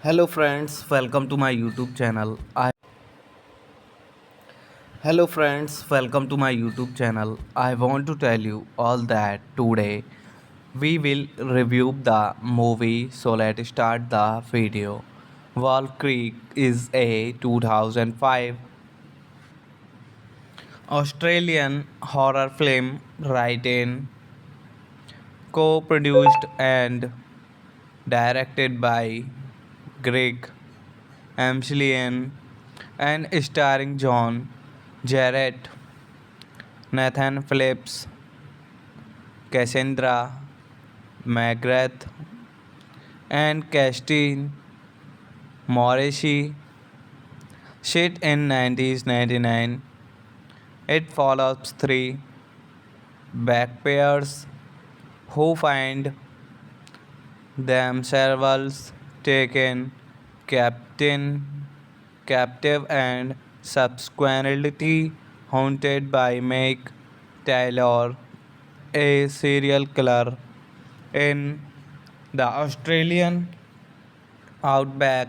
Hello friends, welcome to my YouTube channel. Hello friends, welcome to my YouTube channel. I want to tell you all that today we will review the movie, so let's start the video. Wolf Creek is a 2005 Australian horror film written, co-produced and directed by Greg Amselian and starring John Jarrett, Nathan Phillips, Cassandra McGrath, and Christine Morrissey. Shit in 1999. It follows three backpairs who find themselves taken captain, captive and subsequently haunted by Meg Taylor, a serial killer in the Australian outback.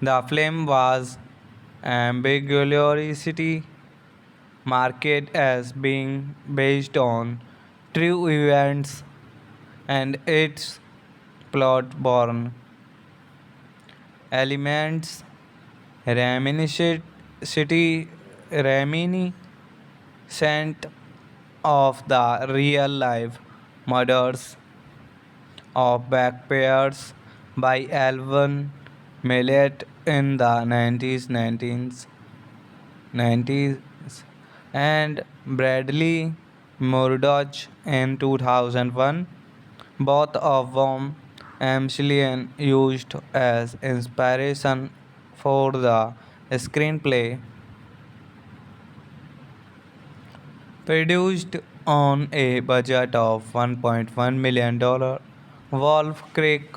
The film was ambiguously marketed as being based on true events and its plot born elements reminiscent reminiscent of the real life murders of backpairs by Alvin Millet in the 90s and Bradley Murdoch in 2001, both of whom Amselian used as inspiration for the screenplay. Produced on a budget of $1.1 million, Wolf Creek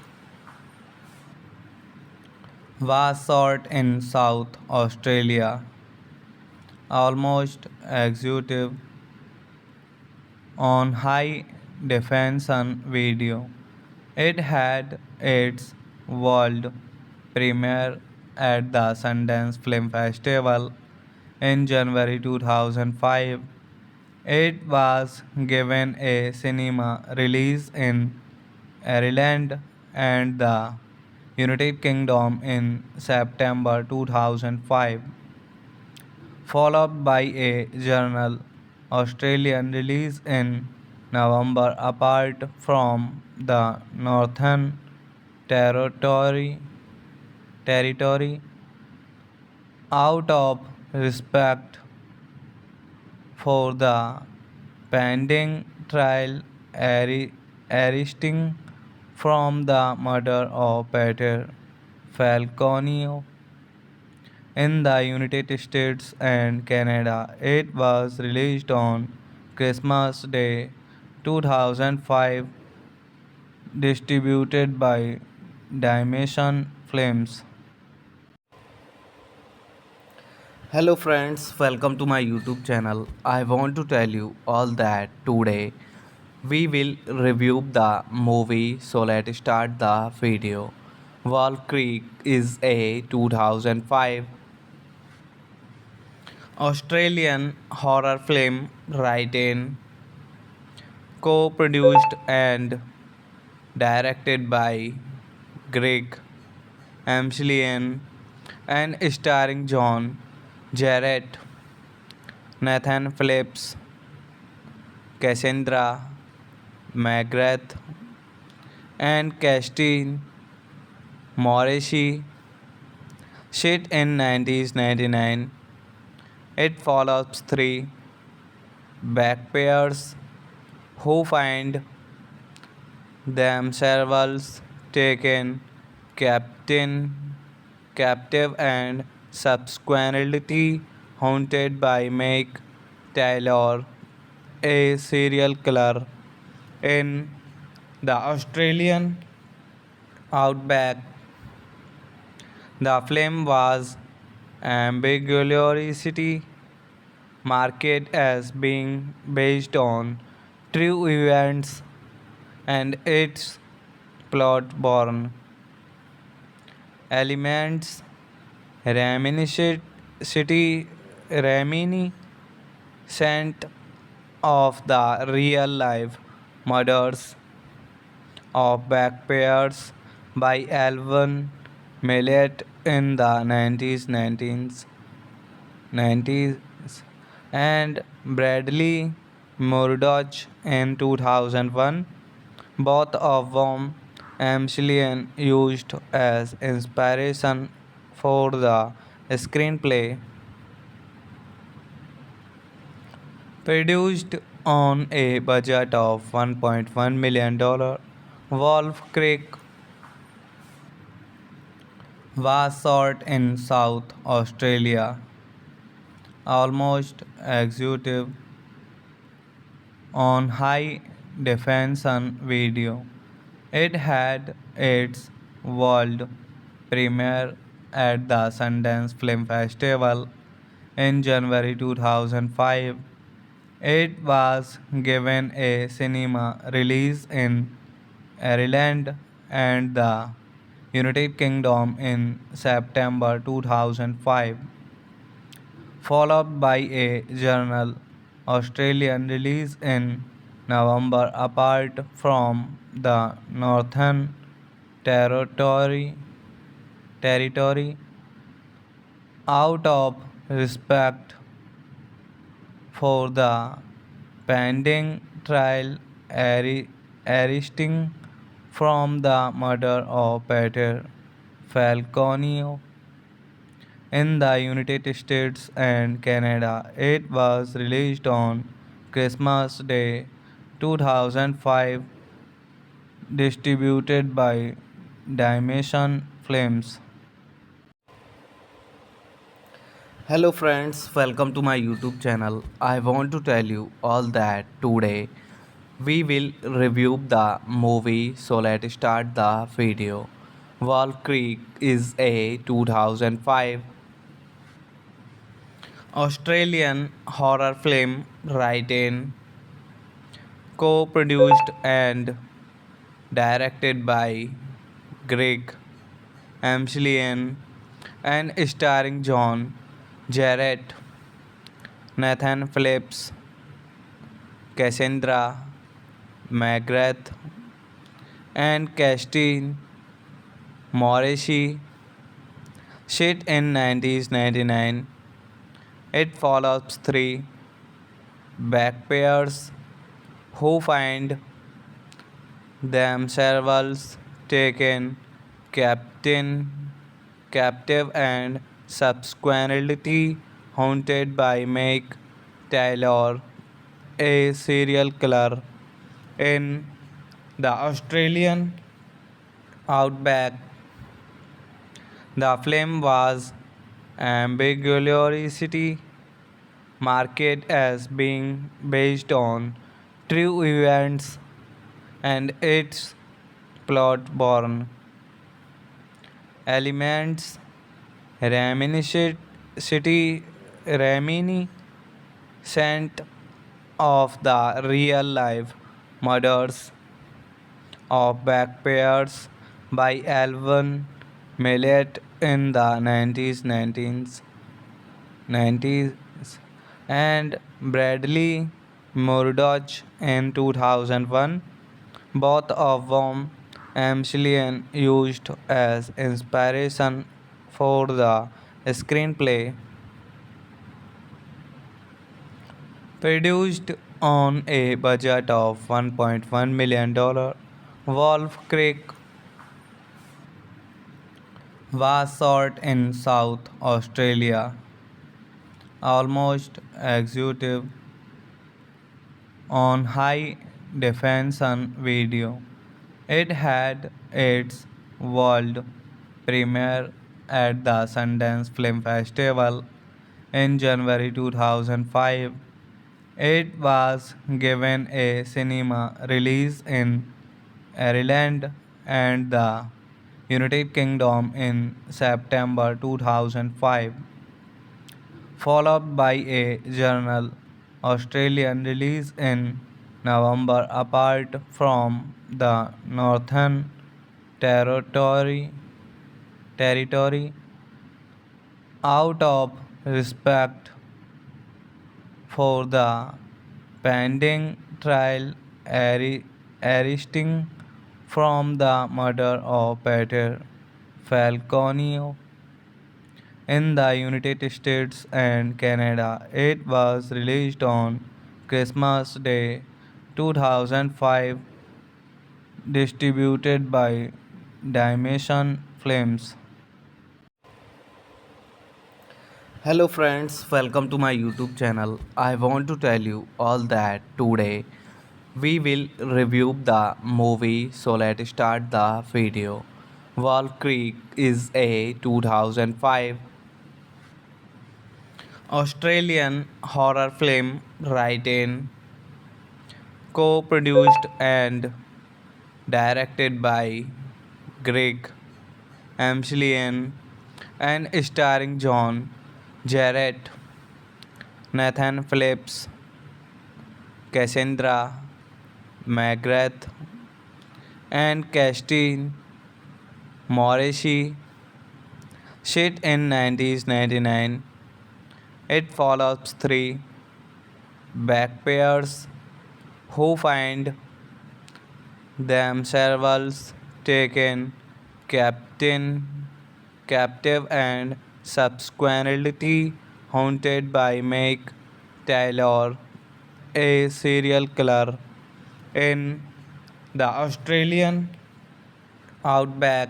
was shot in South Australia, almost executive on high definition video. It had its world premiere at the Sundance Film Festival in January 2005. It was given a cinema release in Ireland and the United Kingdom in September 2005, followed by a general Australian release in November. Apart from the Northern Territory, territory out of respect for the pending trial arising from the murder of Peter Falconio in the United States and Canada. It was released on Christmas Day 2005, distributed by Dimension Films. Hello friends, welcome to my YouTube channel. I want to tell you all that today we will review the movie, so let's start the video. Wall Creek is a 2005 Australian horror film written, co-produced and directed by Greg Amselian and starring John Jarrett, Nathan Phillips, Cassandra McGrath, and Christine Morrissey. Shit in 1999. It follows three backpairs who find themselves taken captive and subsequently haunted by Meg Taylor, a serial killer in the Australian outback. The film was ambiguously marketed as being based on true events and its plot born Elements reminiscent reminiscent of the real life murders of backpairs by Alvin Millet in the 90s and Bradley Murdoch in 2001, both of whom Amselian used as inspiration for the screenplay. Produced on a budget of $1.1 million, Wolf Creek was shot in South Australia, almost executive on high definition video. It had its world premiere at the Sundance Film Festival in January 2005. It was given a cinema release in Ireland and the United Kingdom in September 2005, followed by a general Australian release in November. Apart from the Northern Territory, out of respect for the pending trial arising from the murder of Peter Falconio in the United States and Canada. It was released on Christmas Day 2005, distributed by Dimension Films. Hello friends, welcome to my YouTube channel. I want to tell you all that today we will review the movie, so let's start the video. Wolf Creek is a 2005 Australian horror film written, co-produced and directed by Greg Amselian and starring John Jarrett, Nathan Phillips, Cassandra McGrath, and Christine Morrissey. Set in 1999, it follows three backpairs who find themselves taken captain, captive and subsequently haunted by Meg Taylor, a serial killer in the Australian outback. The film was ambiguously marketed as being based on true events and its plot born elements reminiscent reminiscent of the real life murders of backpairs by Alvin Millet in the 90s and Bradley Murdoch in 2001, both of whom Amselian used as inspiration for the screenplay. Produced on a budget of $1.1 million, Wolf Creek was shot in South Australia, almost executive on high definition video. It had its world premiere at the Sundance Film Festival in January 2005. It was given a cinema release in Ireland and the United Kingdom in September 2005, followed by a general Australian release in November. Apart from the Northern Territory, territory out of respect for the pending trial arising from the murder of Peter Falconio in the United States and Canada. It was released on Christmas Day 2005, distributed by Dimension Films. Hello friends, welcome to my YouTube channel. I want to tell you all that today we will review the movie, so let's start the video. Wolf Creek is a 2005 Australian horror film written, co-produced and directed by Greg Amselian and starring John Jarrett, Nathan Phillips, Cassandra McGrath, and Christine Morrissey. Set in 1999, it follows three backpackers who find themselves taken captain, captive and subsequently haunted by Meg Taylor, a serial killer in the Australian outback.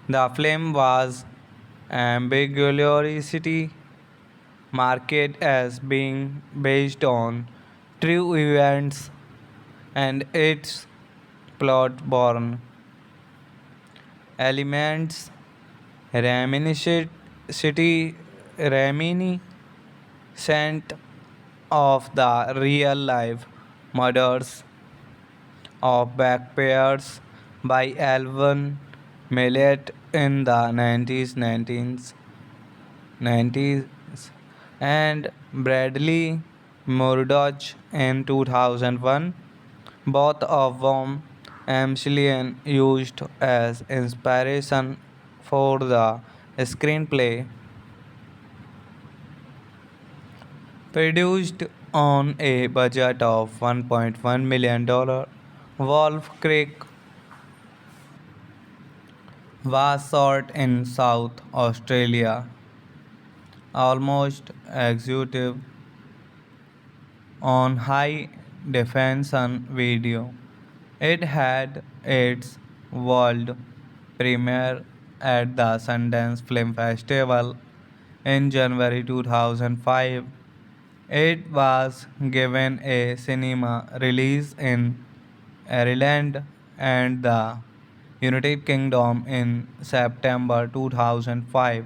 The film was ambiguously marketed as being based on true events and its plot born elements reminiscent reminiscent of the real life murders of backpayers by Alvin Millet in the 90s and Bradley Murdoch in 2001, both of whom Amselian used as inspiration for the screenplay. Produced on a budget of $1.1 million, Wolf Creek was shot in South Australia, almost executive on high definition video. It had its world premiere at the Sundance Film Festival in January 2005. It was given a cinema release in Ireland and the United Kingdom in September 2005,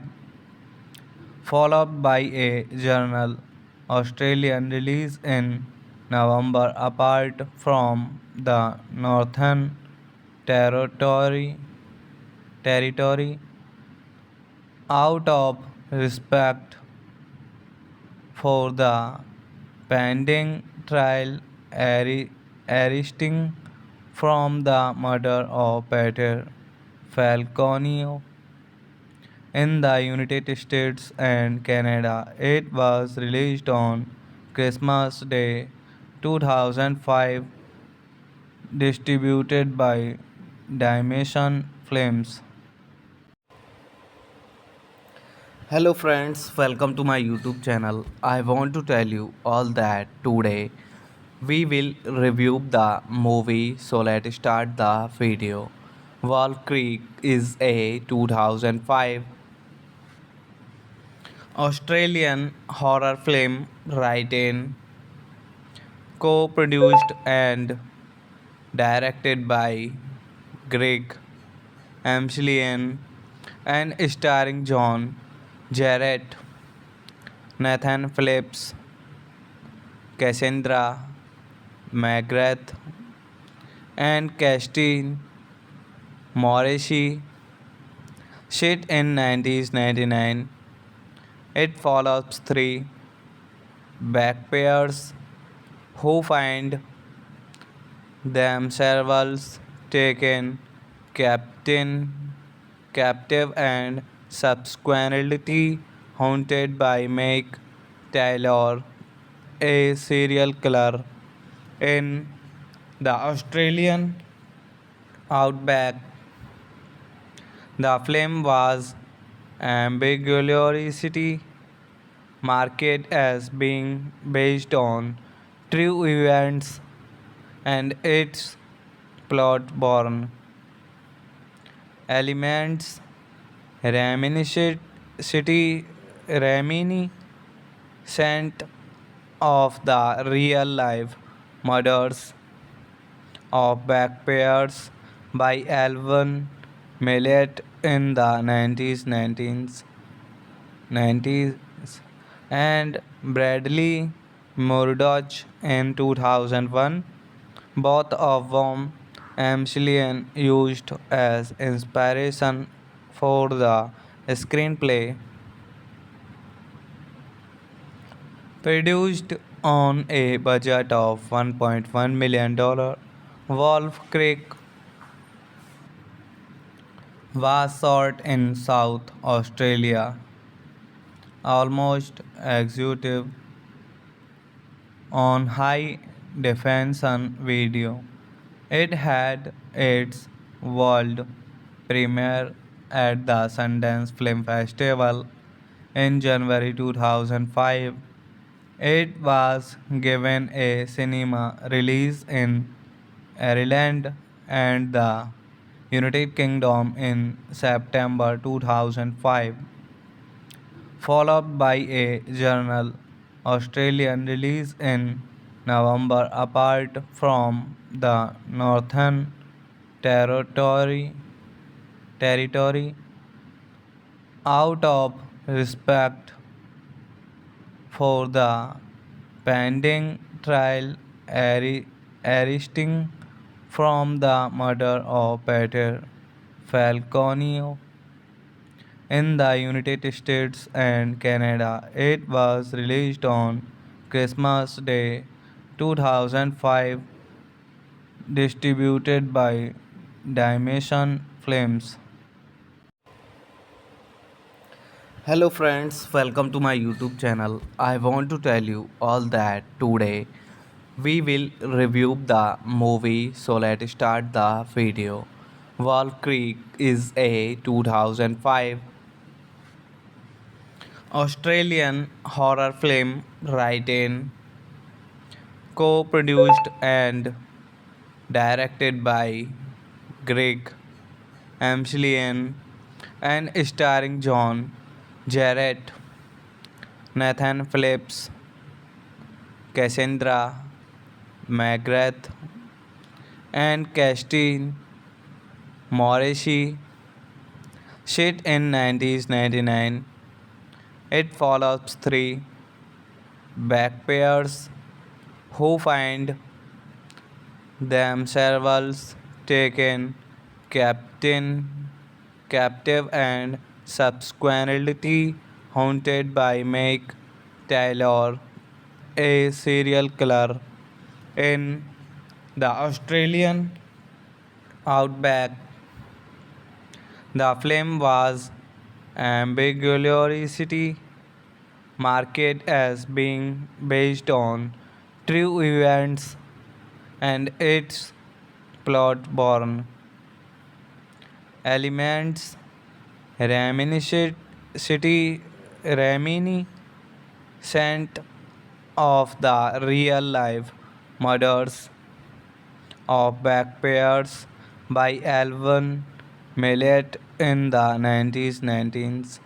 followed by a general Australian release in November. Apart from the Northern Territory, territory out of respect for the pending trial arising from the murder of Peter Falconio in the United States and Canada. It was released on Christmas Day 2005, distributed by Dimension Films. Hello friends, welcome to my YouTube channel. I want to tell you all that today we will review the movie, so let's start the video. Wall Creek is a 2005 Australian horror film written, co-produced and directed by Greg Amselian and starring John Jarrett, Nathan Phillips, Cassandra McGrath, and Christine Morrissey. Set in 1999, it follows three backpackers who find themselves taken captain, captive and subsequently haunted by Meg Taylor, a serial killer in the Australian outback. The film was ambiguously marketed as being based on true events and its plot born elements reminiscent reminiscent of the real life murders of backpairs by Alvin Millet in the 90s and Bradley Murdoch in 2001, both of whom Amselian used as inspiration for the screenplay. Produced on a budget of $1.1 million, Wolf Creek was shot in South Australia, almost executive on high definition video. It had its world premiere at the Sundance Film Festival in January 2005. It was given a cinema release in Ireland and the United Kingdom in September 2005, followed by a general Australian release in November. Apart from the Northern Territory, territory out of respect for the pending trial arising from the murder of Peter Falconio in the United States and Canada. It was released on Christmas Day 2005, distributed by Dimension Films. Hello friends, welcome to my YouTube channel. I want to tell you all that today we will review the movie, so let's start the video. Wolf Creek is a 2005 Australian horror film written, co-produced and directed by Greg Amselian and starring John Jarrett, Nathan Phillips, Cassandra McGrath, and Christine Morrissey. Set in 1999, it follows three backpairs who find themselves taken captain, captive and subsequently haunted by Meg Taylor, a serial killer in the Australian outback. The film was ambiguously marketed as being based on true events and its plot born elements reminiscent reminiscent of the real life murders of backpairs by Alvin Millet in the 90s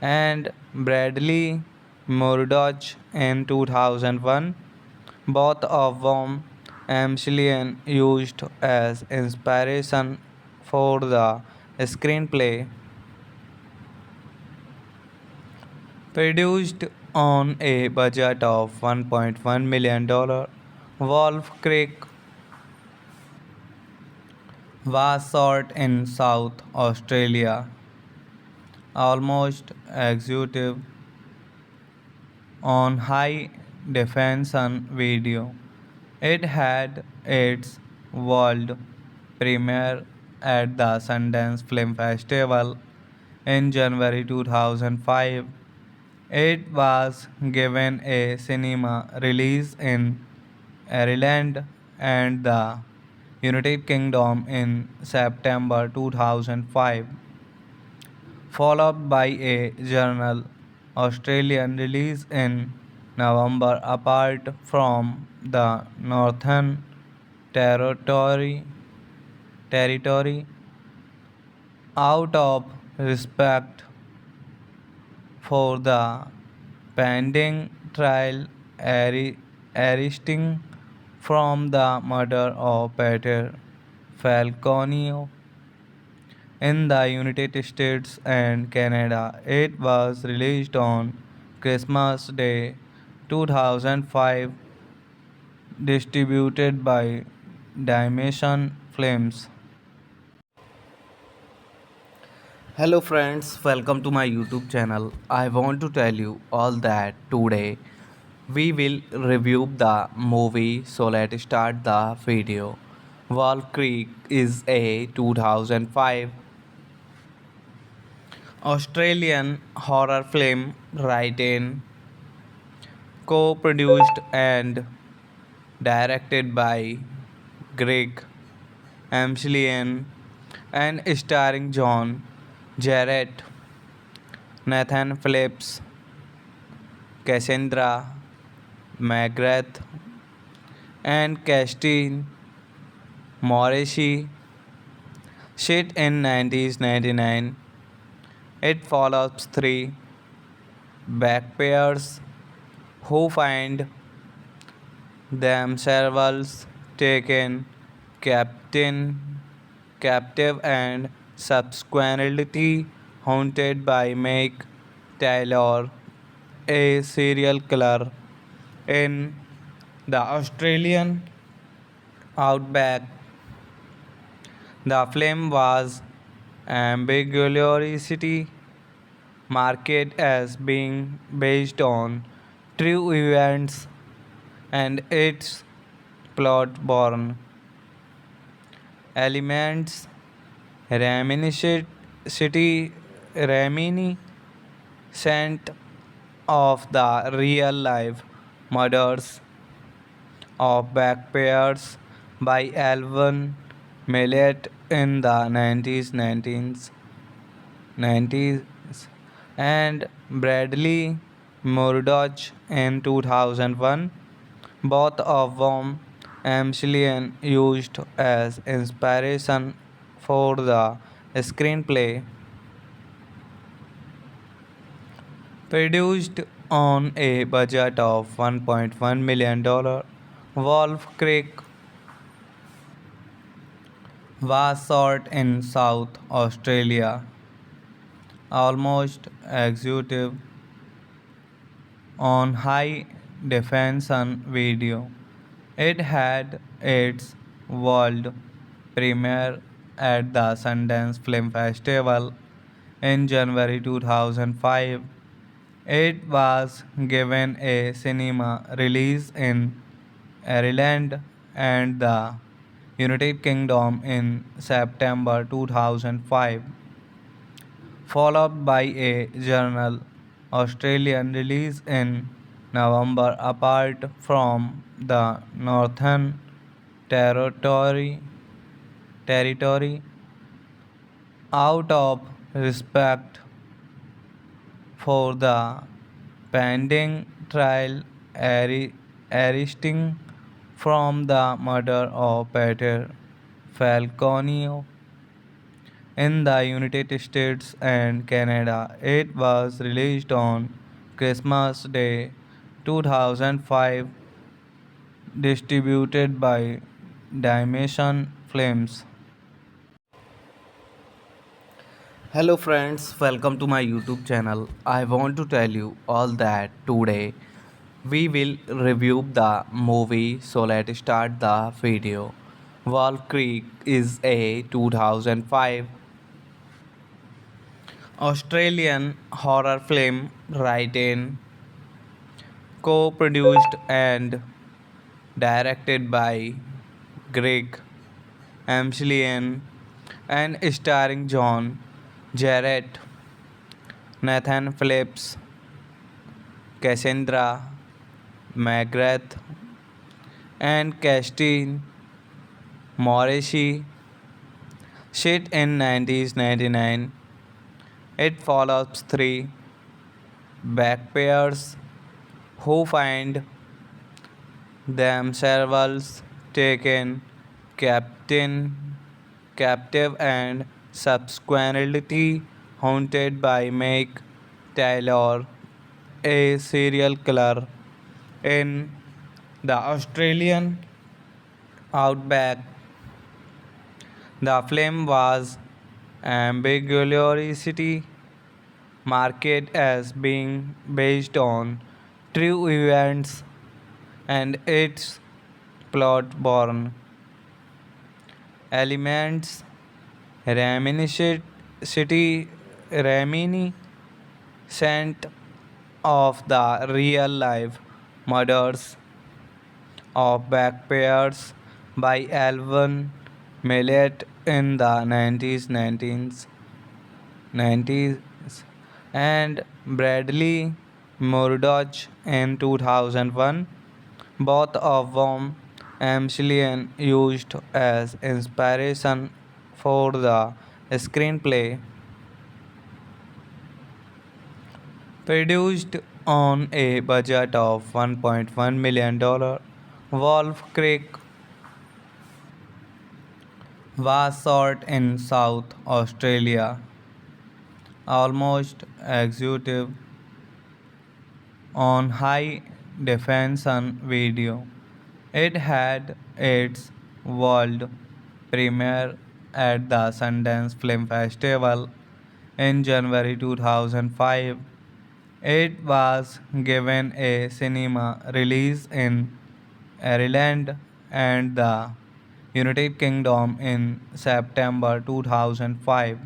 and Bradley Murdoch in 2001, both of whom Amselian used as inspiration for the screenplay. Produced on a budget of $1.1 million, Wolf Creek was shot in South Australia, almost executive on high definition video. It had its world premiere at the Sundance Film Festival in January 2005. It was given a cinema release in Ireland and the United Kingdom in September 2005, followed by a general Australian release in November. Apart from the Northern Territory, territory out of respect for the pending trial arising from the murder of Peter Falconio in the United States and Canada. It was released on Christmas Day 2005, distributed by Dimension Films. Hello friends, welcome to my YouTube channel. I want to tell you all that today we will review the movie, so let's start the video. Wolf Creek is a 2005 Australian horror film written, co-produced and directed by Greg Amselian and starring John Jarrett, Nathan Phillips, Cassandra McGrath, and Christine Morrissey. Set in 1999, it follows three backpackers who find themselves taken captain, captive and subsequently haunted by Meg Taylor, a serial killer in the Australian outback. The film was ambiguously marketed as being based on true events and its plot-borne elements reminiscent reminiscent of the real-life murders of backpayers by Alvin Millet in the 1990s and Bradley Murdoch in 2001, both of whom Amselian used as inspiration for the screenplay. Produced on a budget of $1.1 million, Wolf Creek was shot in South Australia, almost executive on high definition video. It had its world premiere at the Sundance Film Festival in January 2005. It was given a cinema release in Ireland and the United Kingdom in September 2005, followed by a general Australian release in November. Apart from the Northern Territory out of respect for the pending trial arising from the murder of Peter Falconio in the United States and Canada. It was released on Christmas Day 2005, distributed by Dimension Films. Hello friends, welcome to my YouTube channel. I want to tell you all that today we will review the movie, so let's start the video. Wolf Creek is a 2005 Australian horror film written, co-produced and directed by Greg Amselian and starring John Jarrett, Nathan Phillips, Cassandra McGrath, and Christine Morrissey. Shit in 1999. It follows three backpairs who find themselves taken captain, captive and subsequently haunted by Meg Taylor, a serial killer in the Australian outback. The film was ambiguously marketed as being based on true events and its plot born elements reminiscent reminiscent of the real life murders of backpairs by Alvin Millet in the 90s and Bradley Murdoch in 2001, both of whom Amselian used as inspiration for the screenplay. Produced on a budget of $1.1 million, Wolf Creek was shot in South Australia, almost executive on high definition video. It had its world premiere at the Sundance Film Festival in January 2005. It was given a cinema release in Ireland and the United Kingdom in September 2005,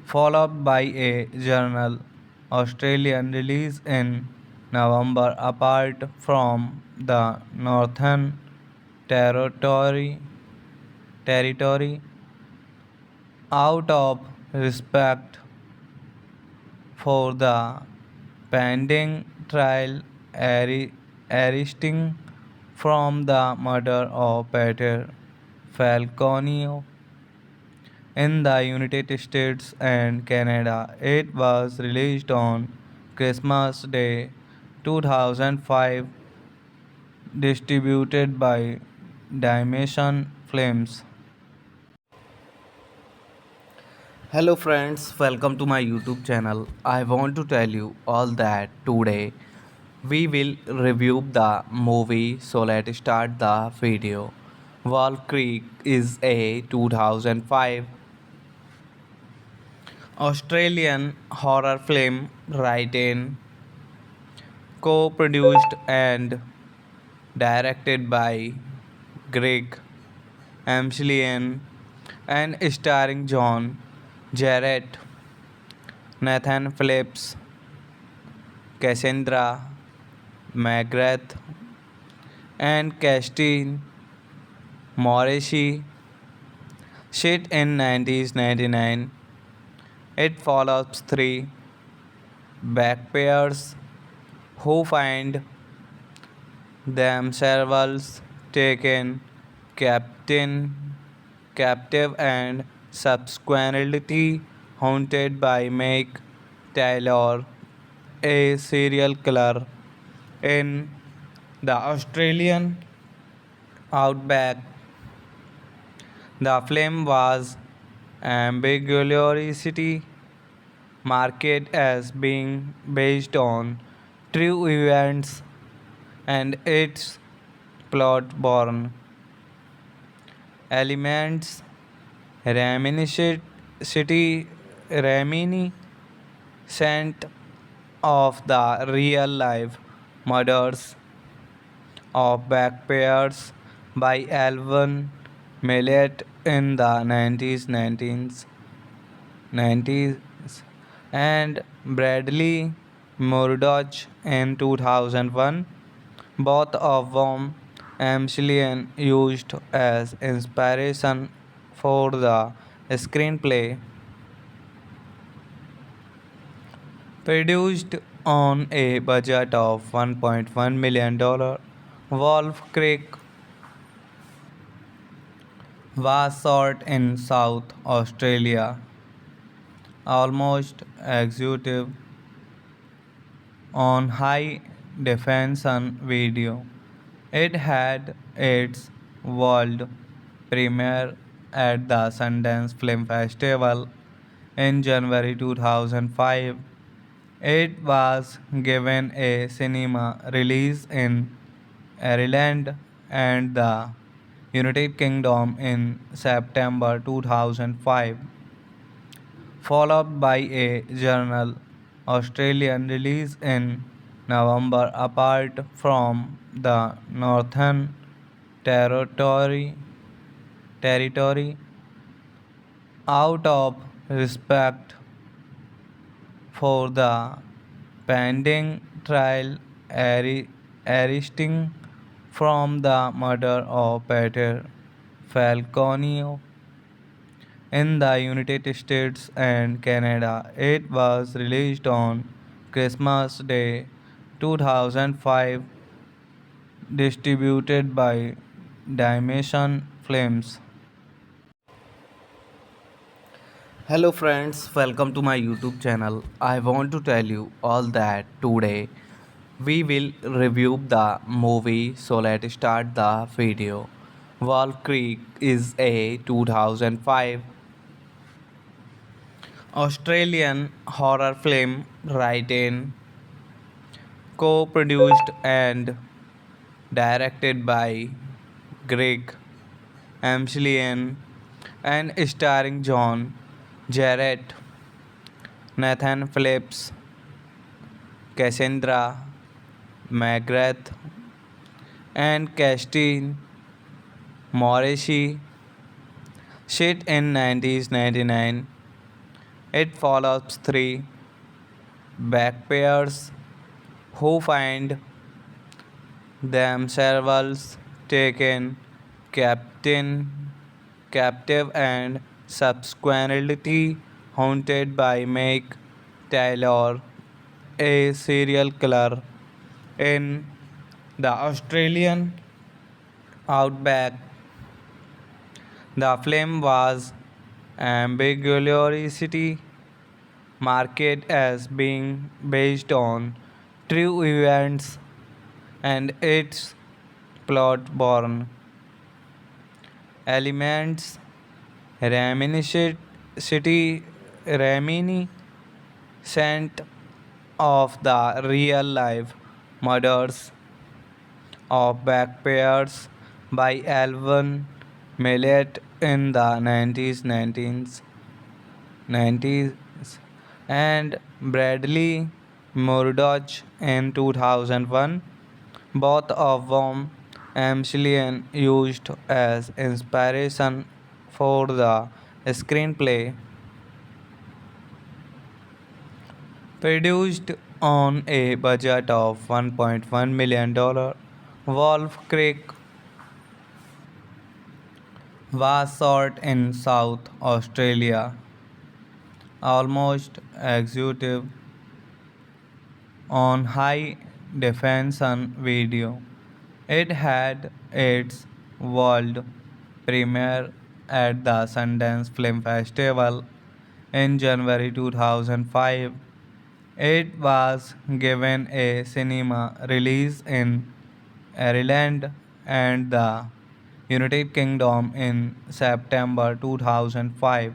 followed by a general Australian release in November. Apart from the Northern Territory, territory out of respect for the pending trial arising from the murder of Peter Falconio in the United States and Canada. It was released on Christmas Day 2005, distributed by Dimension Films. Hello friends, welcome to my YouTube channel. I want to tell you all that today we will review the movie, so let's start the video. Wolf Creek is a 2005 Australian horror film written, co-produced and directed by Greg Amselian and starring John Jarrett, Nathan Phillips, Cassandra McGrath, and Christine Morrissey. Shit in 1999. It follows three backpairs who find themselves taken captain, captive and subsequently haunted by Meg Taylor, a serial killer in the Australian outback. The film was ambiguously marketed as being based on true events and its plot born elements reminiscent reminiscent of the real life murders of backpairs by Alvin Millet in the 90s and Bradley Murdoch in 2001, both of whom Amselian used as inspiration for the screenplay. Produced on a budget of $1.1 million, Wolf Creek was shot in South Australia, almost executive on high definition video. It had its world premiere at the Sundance Film Festival in January 2005. It was given a cinema release in Ireland and the United Kingdom in September 2005, followed by a general Australian release in November. Apart from the Northern Territory, territory out of respect for the pending trial arising from the murder of Peter Falconio in the United States and Canada. It was released on Christmas Day 2005, distributed by Dimension Films. Hello friends, welcome to my YouTube channel. I want to tell you all that today we will review the movie, so let's start the video. Wall Creek is a 2005 Australian horror film written, co-produced and directed by Greg Amselian and starring John Jarrett, Nathan Phillips, Cassandra McGrath, and Christine Morrissey. Set in 1999, it follows three backpairs who find themselves taken captain, captive and subsequently haunted by Meg Taylor, a serial killer in the Australian outback. The film was ambiguously marketed as being based on true events and its plot born elements reminiscent reminiscent of the real life murders of backpairs by Alvin Millet in the 1990s and Bradley Murdoch in 2001, both of whom Amselian used as inspiration for the screenplay. Produced on a budget of $1.1 million, Wolf Creek was shot in South Australia, almost executive on high definition video. It had its world premiere at the Sundance Film Festival in January 2005. It was given a cinema release in Ireland and the United Kingdom in September 2005,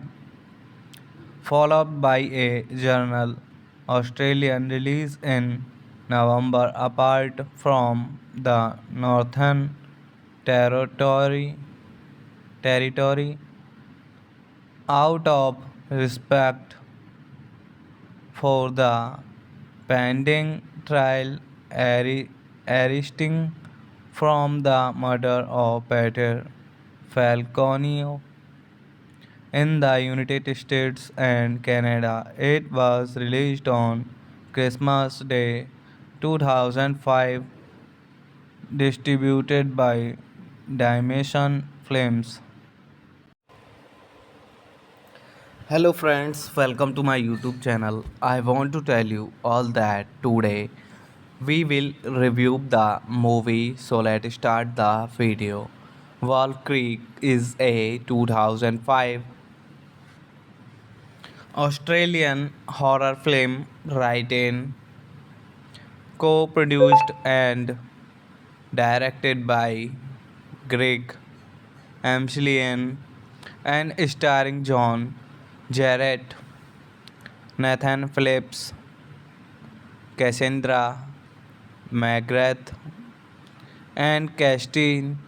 followed by a general Australian release in November. Apart from the Northern Territory out of respect for the pending trial arising from the murder of Peter Falconio in the United States and Canada. It was released on Christmas Day 2005, distributed by Dimension Films. Hello friends, welcome to my YouTube channel. I want to tell you all that today we will review the movie, so let's start the video. Wolf Creek is a 2005 Australian horror film written, co-produced and directed by Greg Amselian and starring John Jarrett, Nathan Phillips, Cassandra McGrath, and Christine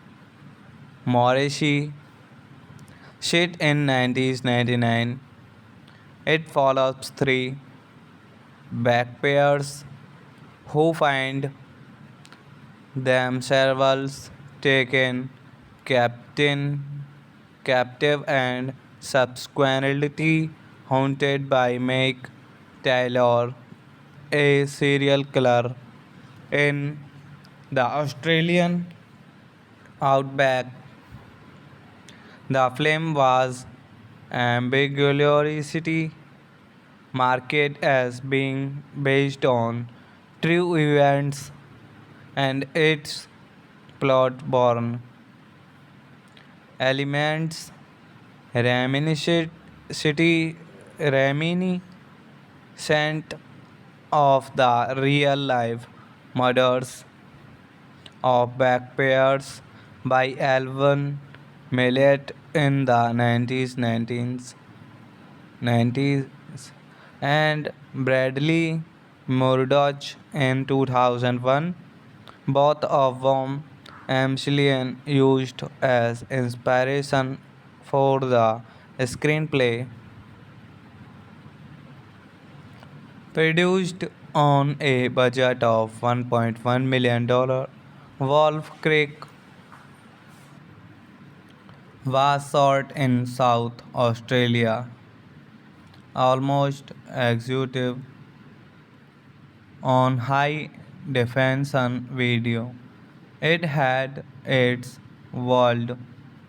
Morrissey. Shit in 1999. It follows three backpairs who find themselves taken captain, captive and subsequently haunted by Meg Taylor, a serial killer in the Australian outback. The film was ambiguously marketed as being based on true events and its plot-borne elements reminiscent of the real-life murders of backpairs by Alvin Millet in the 1990s and Bradley Murdoch in 2001, both of whom Amselian used as inspiration for the screenplay. Produced on a budget of $1.1 million, Wolf Creek was shot in South Australia, almost executive on high definition video. It had its world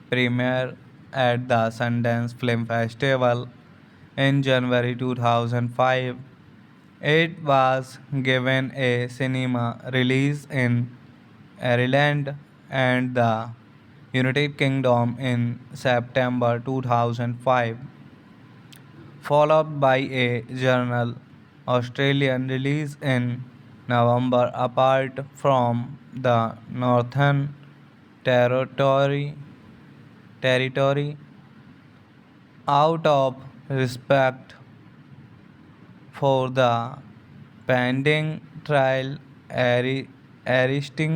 premiere at the Sundance Film Festival in January 2005. It was given a cinema release in Ireland and the United Kingdom in September 2005, followed by a general Australian release in November. Apart from the Northern Territory, territory out of respect for the pending trial arising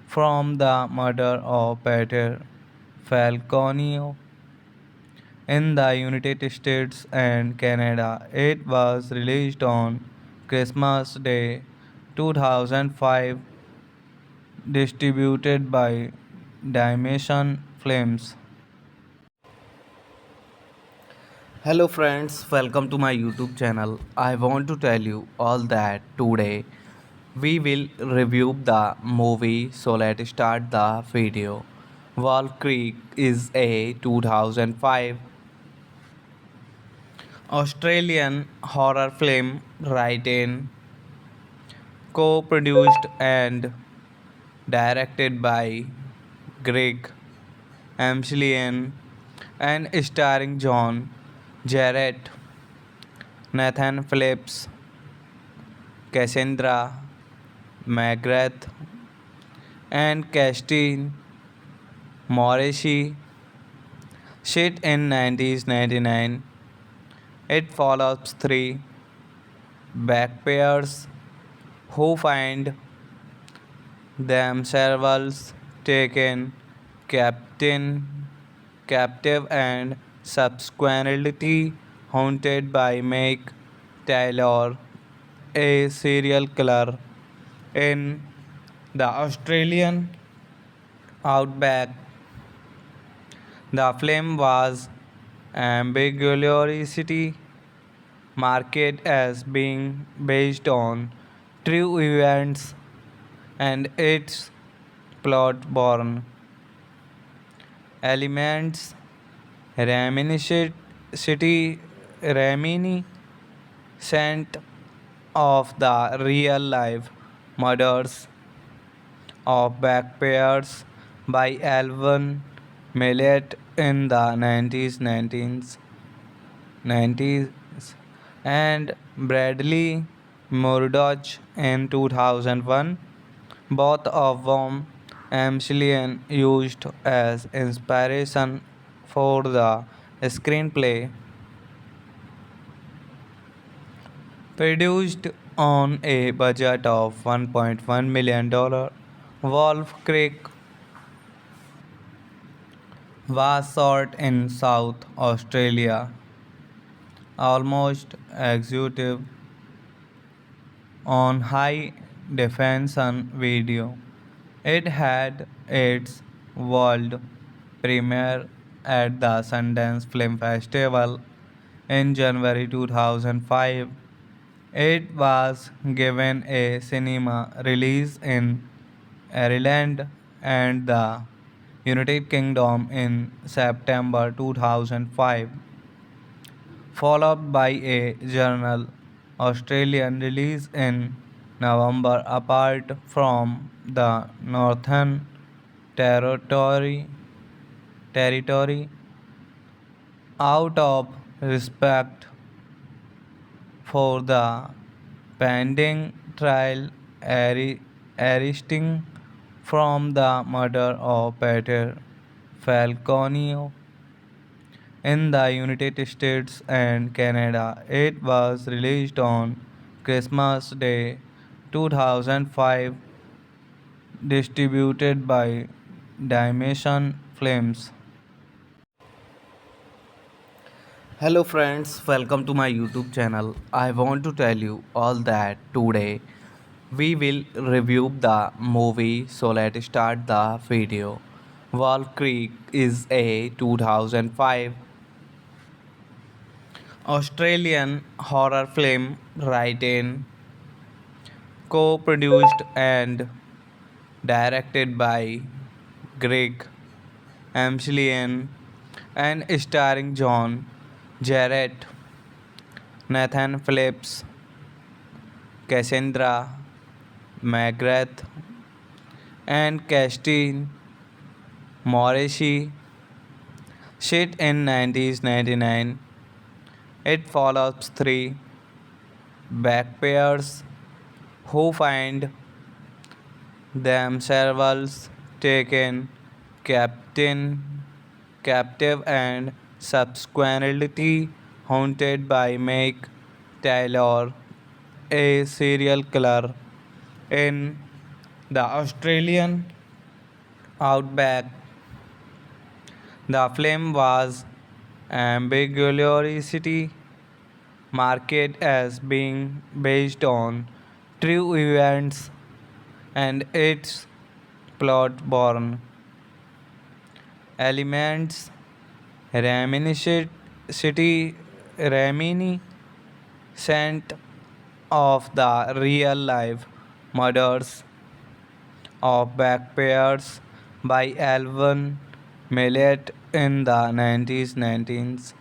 from the murder of Peter Falconio in the United States and Canada. It was released on Christmas Day 2005, distributed by Dimension Films. Hello friends, welcome to my YouTube channel. I want to tell you all that today we will review the movie, so let's start the video. Wall Creek is a 2005 Australian horror film written, co-produced and directed by Greg Amselian and starring John Jarrett, Nathan Phillips, Cassandra McGrath, and Christine Morrissey. Shit in 1999. It follows three backpairs who find themselves taken captive and subsequently haunted by Meg Taylor, a serial killer in the Australian outback. The film was ambiguously marketed as being based on true events and its plot-borne elements reminiscent reminiscent of the real life murders of backpairs by Alvin Millet in the 90s and Bradley Murdoch in 2001, both of whom Amselian used as inspiration for the screenplay. Produced on a budget of $1.1 million, Wolf Creek was shot in South Australia, almost executive on high definition video. It had its world premiere at the Sundance Film Festival in January 2005. It was given a cinema release in Ireland and the United Kingdom in September 2005, followed by a general Australian release in November. Apart from the Northern Territory, out of respect for the pending trial arising from the murder of Peter Falconio in the United States and Canada. It was released on Christmas Day 2005, distributed by Dimension Films. Hello friends, welcome to my YouTube channel. I want to tell you all that today we will review the movie, so let's start the video. Wolf Creek is a 2005 Australian horror film written, co-produced and directed by Greg Amselian and starring John Jarrett, Nathan Phillips, Cassandra McGrath, and Christine Morrissey. Set in 1999, it follows three backpairs who find themselves taken captain, captive and subsequently haunted by Meg Taylor, a serial killer in the Australian outback. The film was ambiguously marketed as being based on true events and its plot born elements reminiscent reminiscent of the real life murders of backpairs by Alvin Millet in the 90s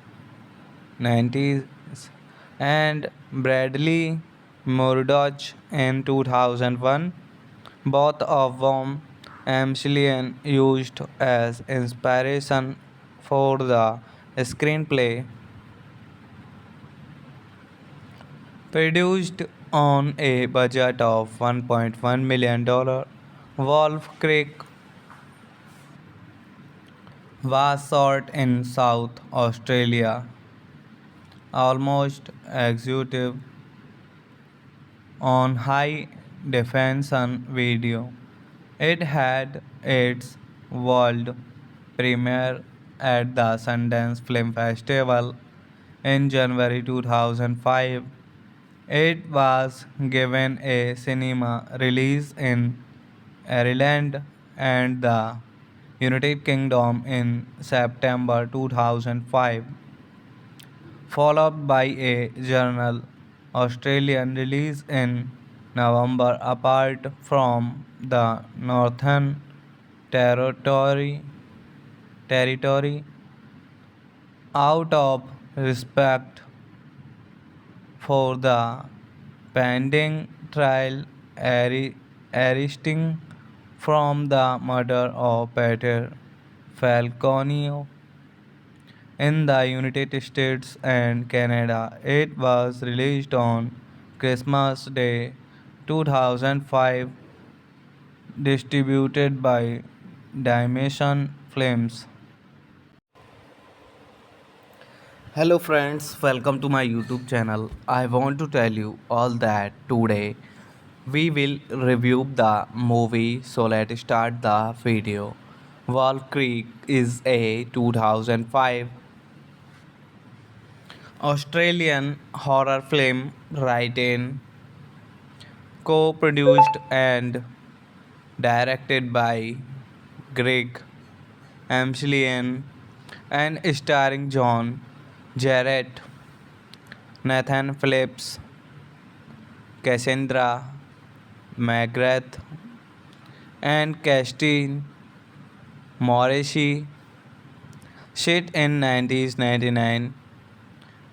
and Bradley Murdoch in 2001, both of whom Amselian used as inspiration for the screenplay. Produced on a budget of $1.1 million, Wolf Creek was shot in South Australia, almost executive on high definition video. It had its world premiere at the Sundance Film Festival in January 2005. It was given a cinema release in Ireland and the United Kingdom in September 2005, followed by a general Australian release in November. Apart from the Northern Territory, territory out of respect for the pending trial arresting from the murder of Peter Falconio in the United States and Canada. It was released on Christmas Day 2005, distributed by Dimension Films. Hello friends, welcome to my YouTube channel. I want to tell you all that today we will review the movie, so let's start the video. Wolf Creek is a 2005 Australian horror film written, co-produced and directed by Greg Amselian and starring John Jarrett, Nathan Phillips, Cassandra McGrath, and Christine Morrissey. Set in 1999,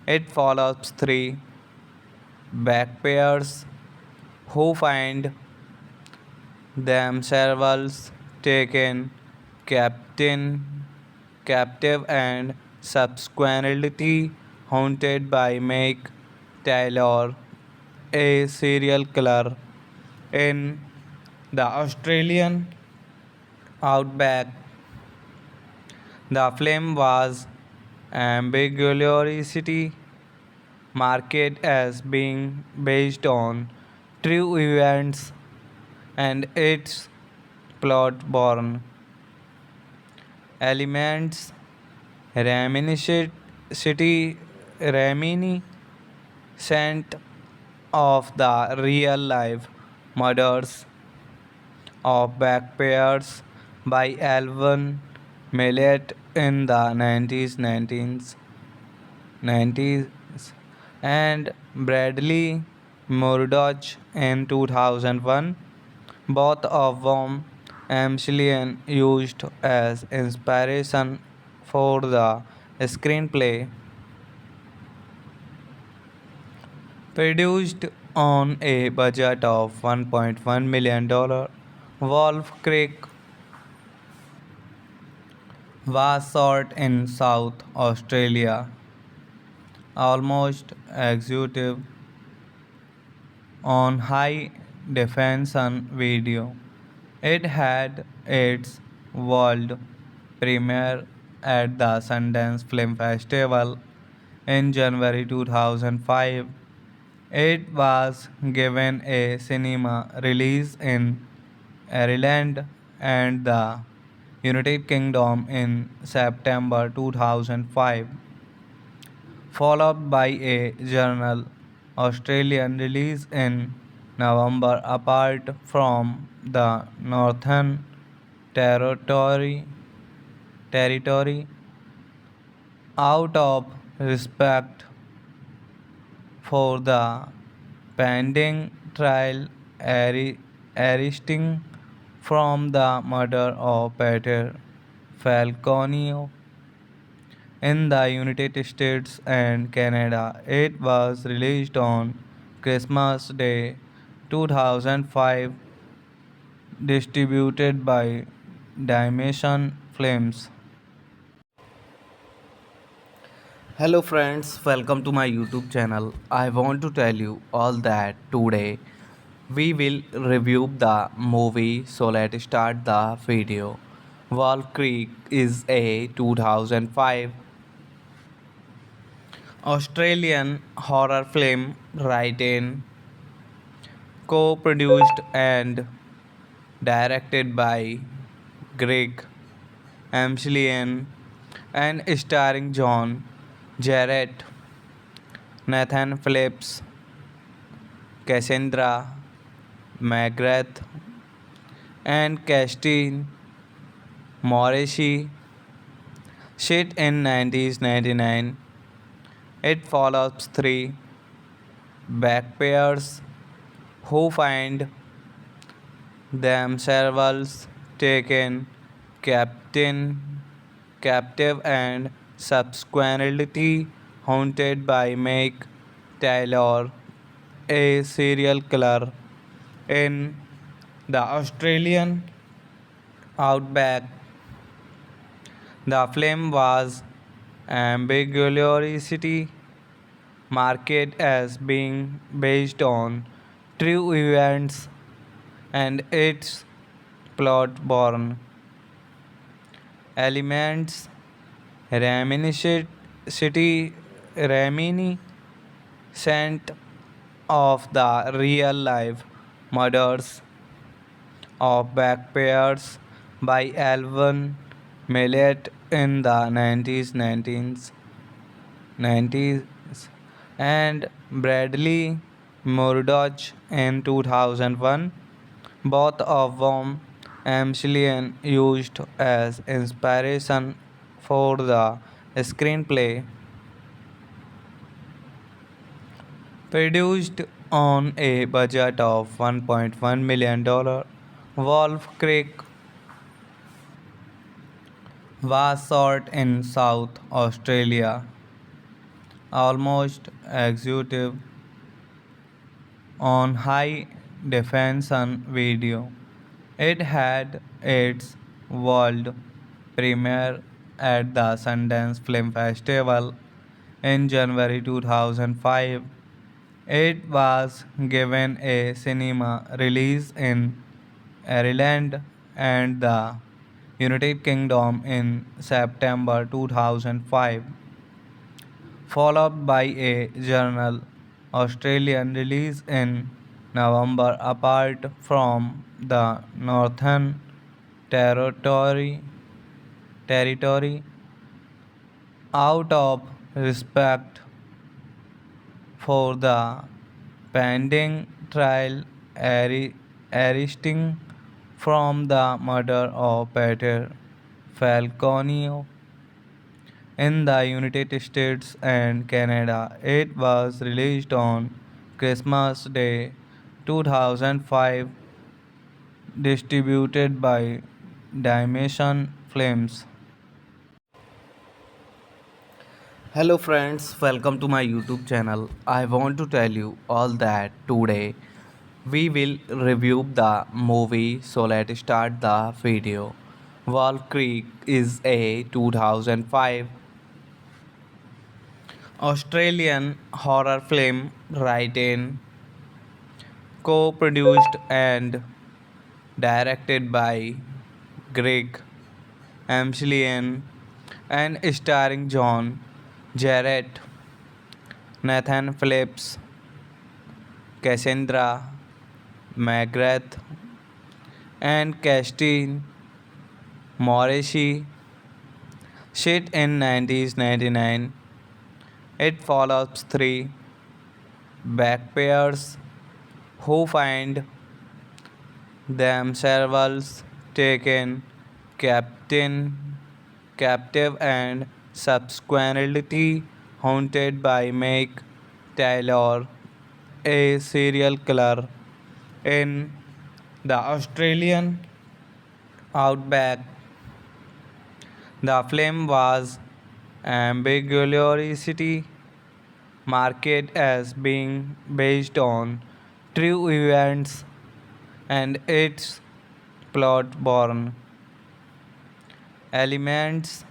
it follows three backpackers who find themselves taken captain, captive and subsequently haunted by Meg Taylor, a serial killer in the Australian outback. The film was ambiguously marketed as being based on true events and its plot born elements reminiscent reminiscent of the real life murders of backpayers by Alvin Millet in the 90s and Bradley Murdoch in 2001, both of whom Amselian used as inspiration for the screenplay. Produced on a budget of $1.1 million, Wolf Creek was shot in South Australia, almost executive on high definition video. It had its world premiere at the Sundance Film Festival in January 2005. It was given a cinema release in Ireland and the United Kingdom in September 2005, followed by a general Australian release in November. Apart from the Northern Territory, territory out of respect for the pending trial arresting from the murder of Peter Falconio in the United States and Canada. It was released on Christmas Day 2005, distributed by Dimension Films. Hello friends, welcome to my YouTube channel. I want to tell you all that today we will review the movie, so let's start the video. Wolf Creek is a 2005 Australian horror film written, co-produced and directed by Greg Amselian and starring John Jarrett, Nathan Phillips, Cassandra McGrath, and Christine Morrissey. Set in 1999, it follows three backpackers who find themselves taken captive and subsequently haunted by Meg Taylor, a serial killer in the Australian outback. The film was ambiguously marketed as being based on true events and its plot born elements reminiscent reminiscent of the real life murders of backpairs by Alvin Millet in the 90s and Bradley Murdoch in 2001, both of whom Amselian used as inspiration for the screenplay. Produced on a budget of $1.1 million, Wolf Creek was shot in South Australia, almost executive on high definition video. It had its world premiere at the Sundance Film Festival in January 2005. It was given a cinema release in Ireland and the United Kingdom in September 2005, followed by a general Australian release in November. Apart from the Northern Territory, out of respect for the pending trial arising from the murder of Peter Falconio in the United States and Canada. It was released on Christmas Day 2005, distributed by Dimension Films. Hello friends, welcome to my YouTube channel. I want to tell you all that today we will review the movie, so let's start the video. Wolf Creek is a 2005 Australian horror film written, co-produced and directed by Greg Amselian and starring John Jarrett, Nathan Phillips, Cassandra McGrath, and Christine Morrissey. Set in 1999, it follows three backpairs who find themselves taken captain, captive and subsequently haunted by Meg Taylor, a serial killer in the Australian outback. The film was ambiguously marketed as being based on true events and its plot born elements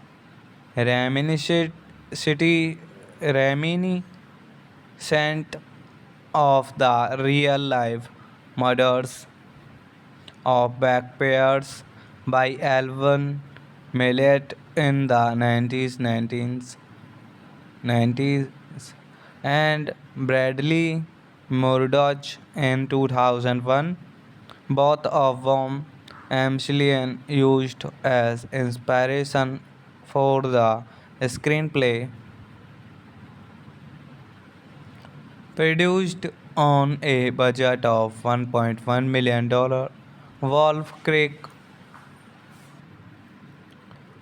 reminiscent reminiscent of the real life murders of backpairs by Alvin Millet in the 90s and Bradley Murdoch in 2001, both of whom Amselian used as inspiration for the screenplay. Produced on a budget of $1.1 million, Wolf Creek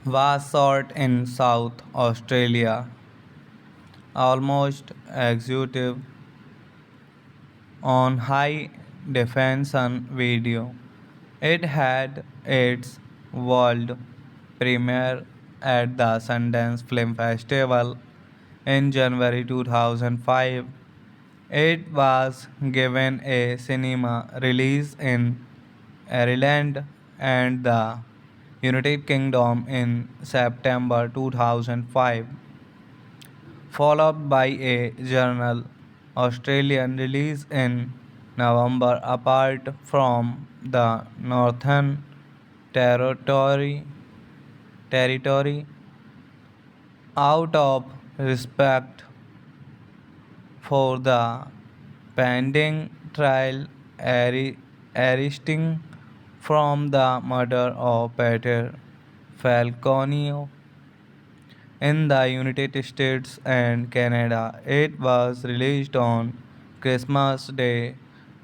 was shot in South Australia, almost executive on high definition video. It had its world premiere at the Sundance Film Festival in January 2005, It was given a cinema release in Ireland and the United Kingdom in September 2005, followed by a journal Australian release in November. Apart from the Northern Territory, territory out of respect for the pending trial arising from the murder of Peter Falconio in the United States and Canada. It was released on Christmas Day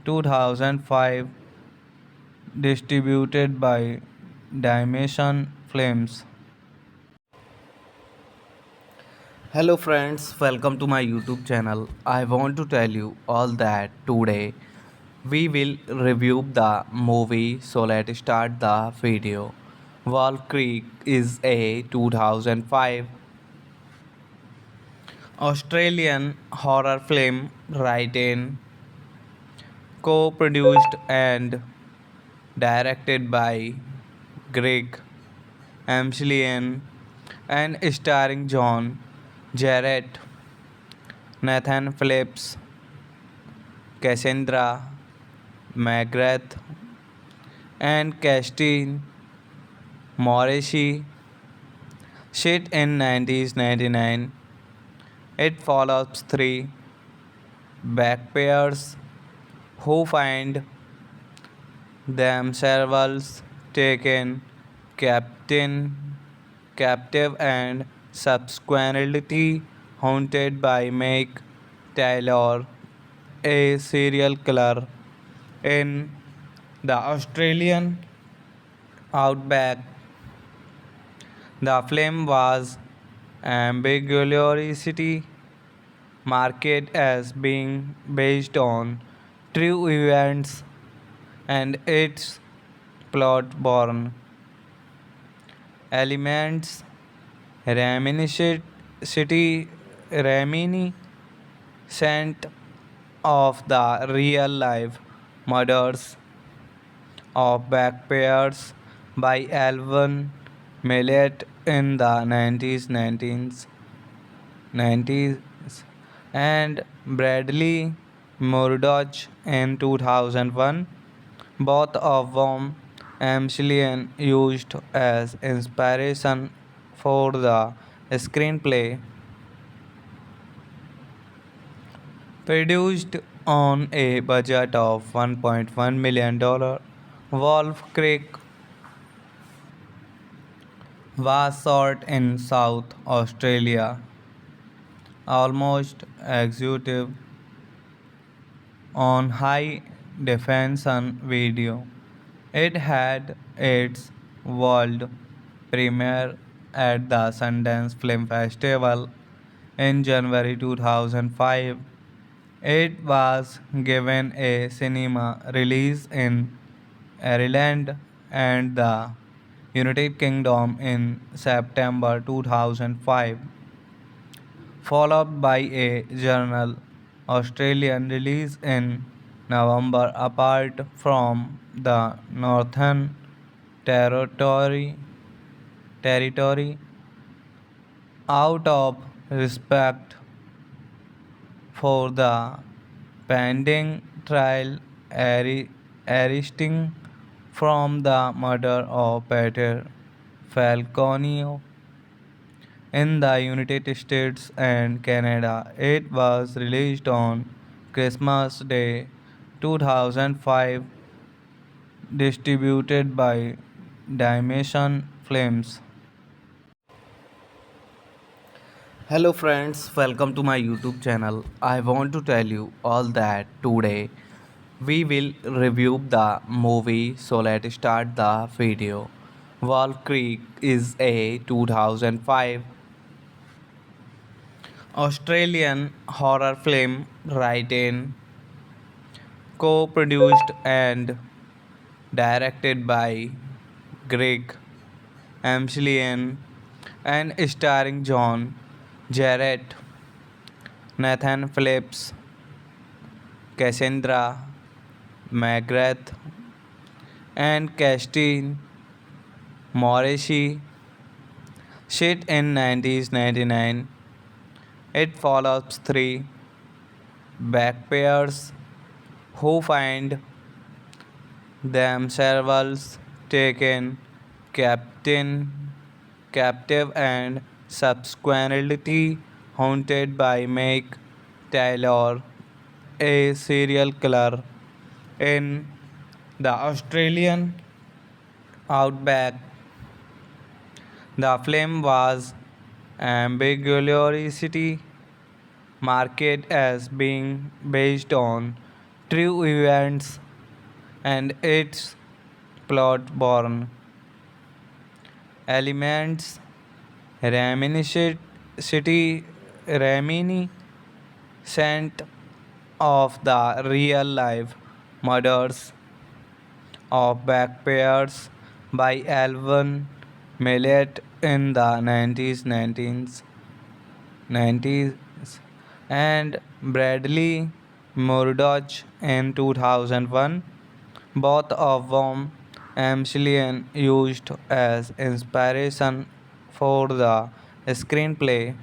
2005, distributed by Dimension Films. Hello friends, welcome to my YouTube channel. I want to tell you all that today we will review the movie, so let's start the video. Wall Creek is a 2005 Australian horror film written, co-produced and directed by Greg Amselian and starring John Jarrett, Nathan Phillips, Cassandra McGrath, and Christine Morrissey. Set in 1999, it follows three backpackers who find themselves taken captain, captive and subsequently haunted by Meg Taylor, a serial killer in the Australian outback. The film was ambiguously marketed as being based on true events and its plot born elements reminiscent reminiscent of the real life murders of backpayers by Alvin Millet in the 1990s and Bradley Murdoch in 2001, both of whom Amselian used as inspiration for the screenplay. Produced on a budget of $1.1 million, Wolf Creek was shot in South Australia, almost executive on high definition video. It had its world premiere at the Sundance Film Festival in January 2005. It was given a cinema release in Ireland and the United Kingdom in September 2005, followed by a journal Australian release in November. Apart from the Northern Territory out of respect for the pending trial arising from the murder of Peter Falconio in the United States and Canada. It was released on Christmas Day 2005, distributed by Dimension Films. Hello friends, welcome to my YouTube channel. I want to tell you all that today we will review the movie, so let's start the video. Wall Creek is a 2005 Australian horror film written, co-produced and directed by Greg Amselian and starring John Jarrett, Nathan Phillips, Cassandra, McGrath, and Christine Morrissey. Shit in 1999. It follows three backpairs who find themselves taken captain, captive and subsequently haunted by Meg Taylor, a serial killer in the Australian outback. The film was ambiguously marketed as being based on true events and its plot born elements reminiscent reminiscent of the real life murders of backpairs by Alvin Millet in the 90s and Bradley Murdoch in 2001, both of whom Amselian used as inspiration for the screenplay.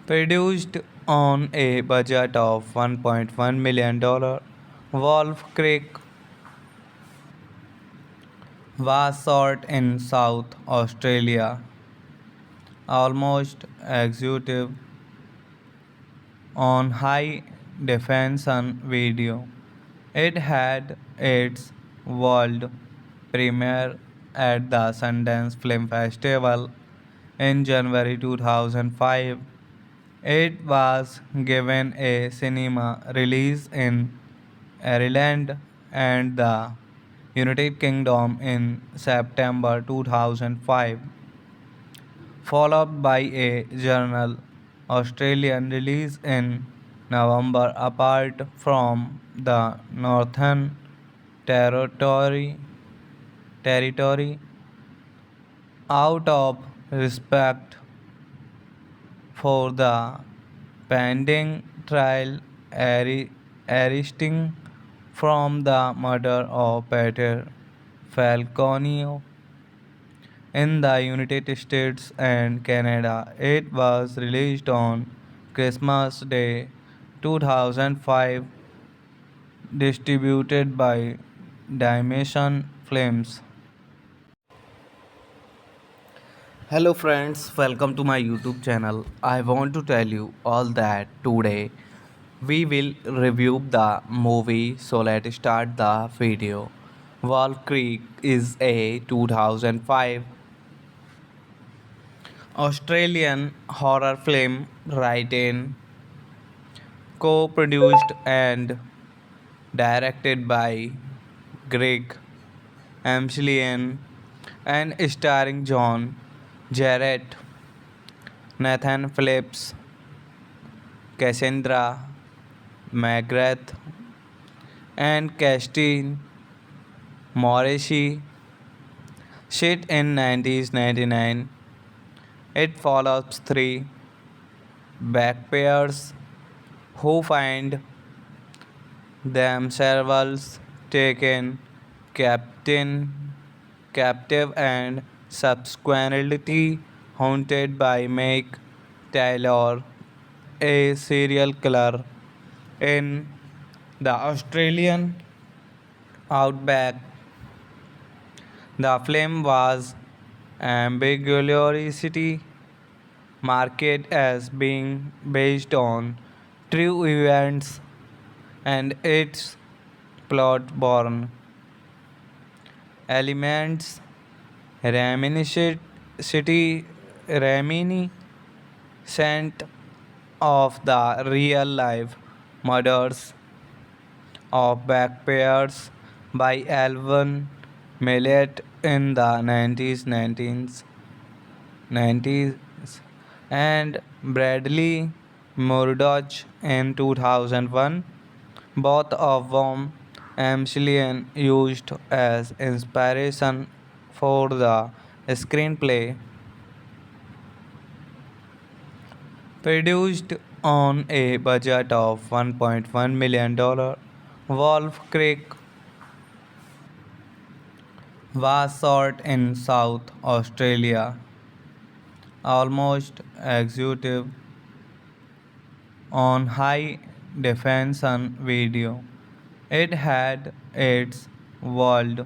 Produced on a budget of $1.1 million, Wolf Creek was shot in South Australia, almost executive on high definition video. It had its world premiere at the Sundance Film Festival in January 2005. It was given a cinema release in Ireland and the United Kingdom in September 2005, followed by a general Australian release in November. Apart from the Northern Territory, territory out of respect for the pending trial arising from the murder of Peter Falconio in the United States and Canada. It was released on Christmas Day 2005, distributed by Dimension Films. Hello friends, welcome to my YouTube channel. I want to tell you all that today we will review the movie, so let's start the video. Wolf Creek is a 2005 Australian horror film written, co-produced and directed by Greg Amselian and starring John Jarrett, Nathan Phillips, Cassandra McGrath, and Christine Morrissey. Shit in 1999. It follows three backpairs who find themselves taken captive and subsequently haunted by Meg Taylor, a serial killer in the Australian outback. The film was ambiguously marketed as being based on true events and its plot born elements reminiscent reminiscent of the real life murders of backpairs by Alvin Millet in the 90s and Bradley Murdoch in 2001, both of whom Amselian used as inspiration for the screenplay. Produced On a budget of $1.1 million, Wolf Creek was shot in South Australia, almost executive on high definition video. It had its world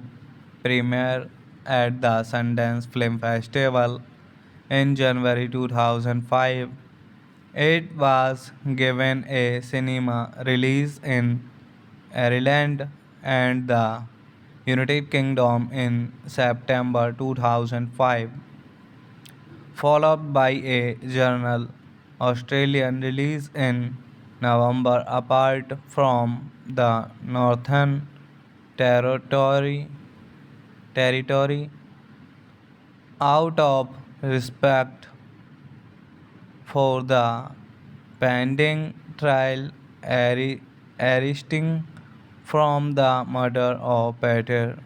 premiere at the Sundance Film Festival in January 2005. It was given a cinema release in Ireland and the United Kingdom in September 2005, followed by a general Australian release in November. Apart from the Northern Territory, territory out of respect for the pending trial arising from the murder of Peter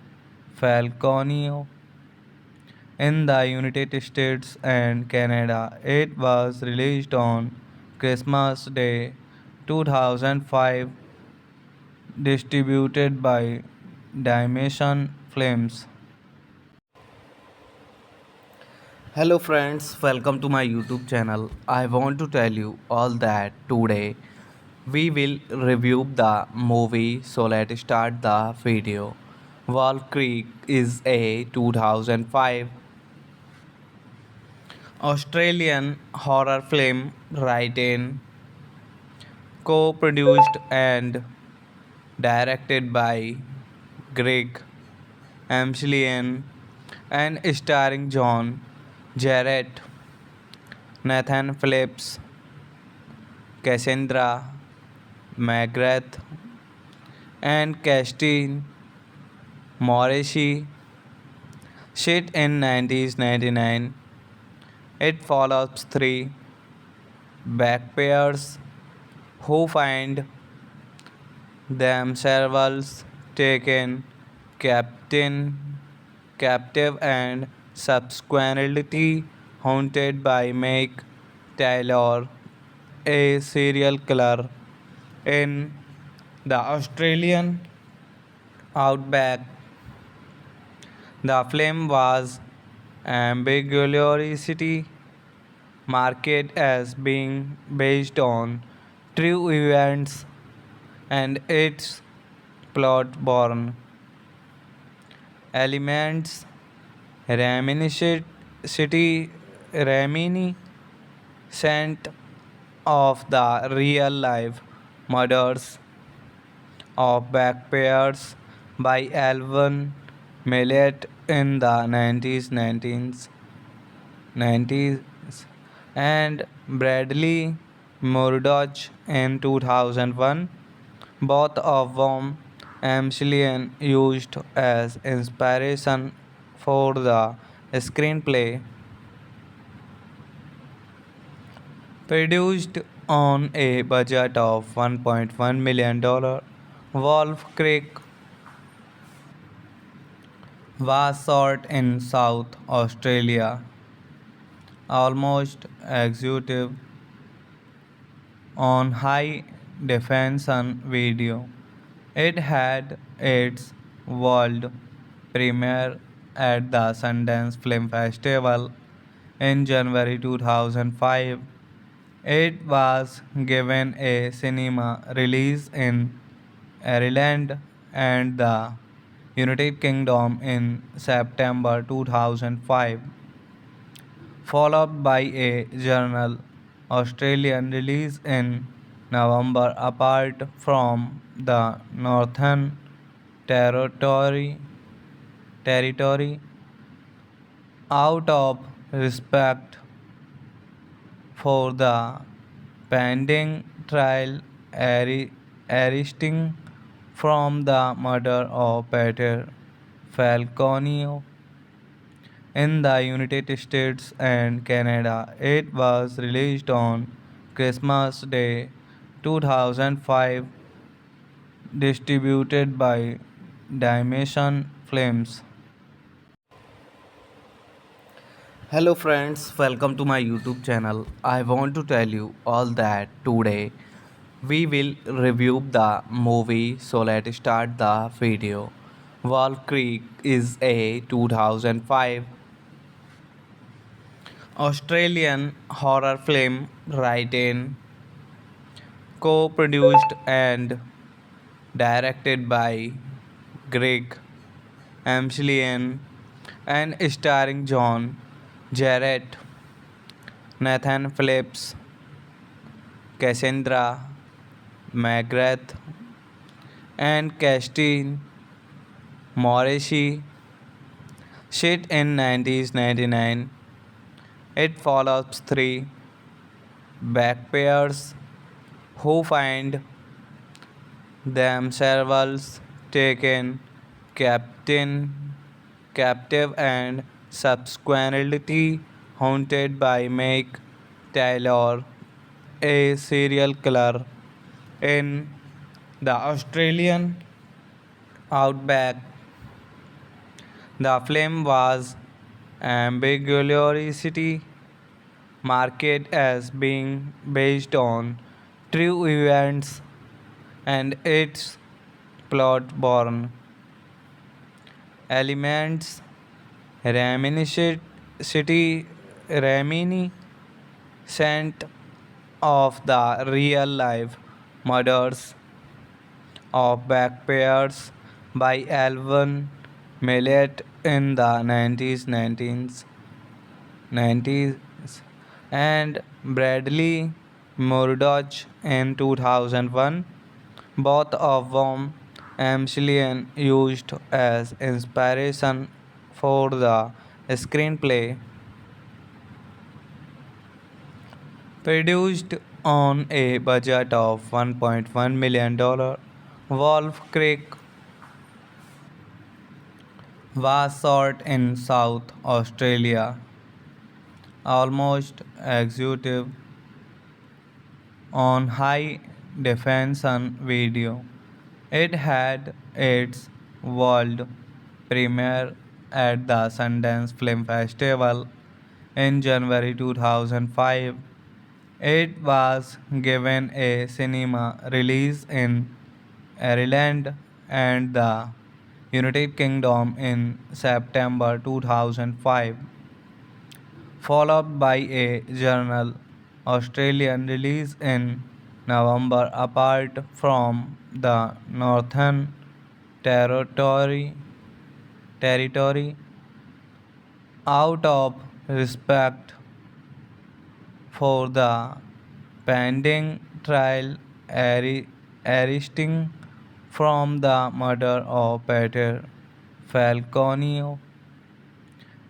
Falconio in the United States and Canada. It was released on Christmas Day 2005, distributed by Dimension Films. Hello friends, welcome to my YouTube channel. I want to tell you all that today we will review the movie, so let's start the video. Wall Creek is a 2005 Australian horror film written, co-produced and directed by Greg Amselian and starring John Jarrett, Nathan Phillips, Cassandra McGrath, and Christine Morrissey. Set in 1999, it follows three backpairs who find themselves taken captain, captive and subsequently haunted by Meg Taylor, a serial killer in the Australian outback. The film was ambiguously marketed as being based on true events and its plot born elements reminiscent reminiscent of the real life murders of backpairs by Alvin Millet in the 1990s and Bradley Murdoch in 2001, both of whom Amselian used as inspiration for the screenplay. Produced on a budget of $1.1 million, Wolf Creek was shot in South Australia, almost executive on high definition video. It had its world premiere at the Sundance Film Festival in January 2005. It was given a cinema release in Ireland and the United Kingdom in September 2005, followed by a general Australian release in November. Apart from the Northern Territory out of respect for the pending trial arising from the murder of Peter Falconio in the United States and Canada. It was released on Christmas Day 2005, distributed by Dimension Films. Hello friends, welcome to my YouTube channel. I want to tell you all that today we will review the movie, so let's start the video. Wolf Creek is a 2005 Australian horror film written, co-produced and directed by Greg Amselian and starring John Jarrett, Nathan Phillips, Cassandra McGrath, and Christine Morrissey. Shit in 1999. It follows three backpairs who find themselves taken captain, captive and subsequently haunted by Meg Taylor, a serial killer in the Australian outback. The film was ambiguously marketed as being based on true events and its plot-borne elements reminiscent of the real-life murders of backpairs by Alvin Millet in the 1990s and Bradley Murdoch in 2001, both of whom Amselian used as inspiration for the screenplay. Produced on a budget of $1.1 million, Wolf Creek was shot in South Australia, almost executive on high definition video. It had its world premiere at the Sundance Film Festival in January 2005. It was given a cinema release in Ireland and the United Kingdom in September 2005, followed by a general Australian release in November. Apart from the Northern Territory, territory out of respect for the pending trial arising from the murder of Peter Falconio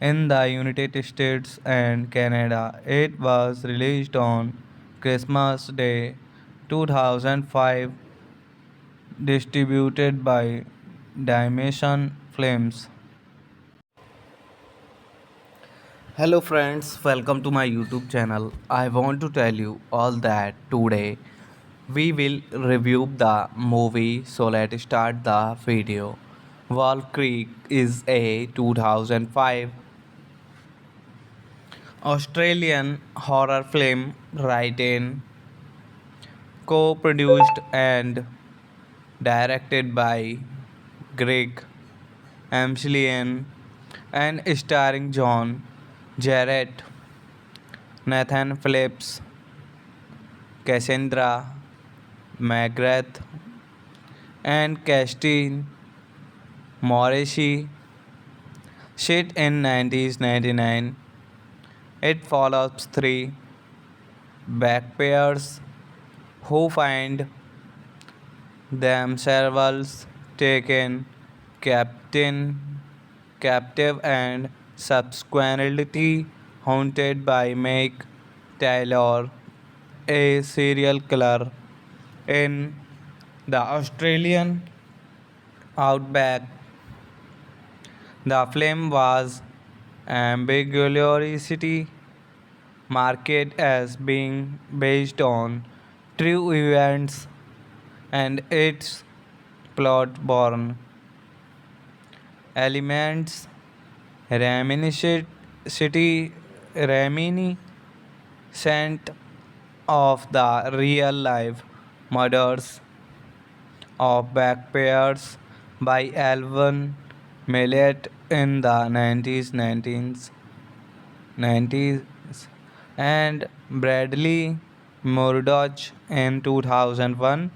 in the United States and Canada. It was released on Christmas Day 2005, distributed by Dimension Films. Hello friends, welcome to my YouTube channel. I want to tell you all that today we will review the movie, so let's start the video. Wall Creek is a 2005 Australian horror film written, co-produced and directed by Greg Amselian and starring John Jarrett, Nathan Phillips, Cassandra McGrath, and Christine Morrissey. Shit in 1999. It follows three backpairs who find themselves taken captive and subsequently haunted by Meg Taylor, a serial killer in the Australian outback. The film was ambiguously marketed as being based on true events and its plot-borne elements reminiscent reminiscent of the real life murders of backpairs by Alvin Millet in the 90s and Bradley Murdoch in 2001,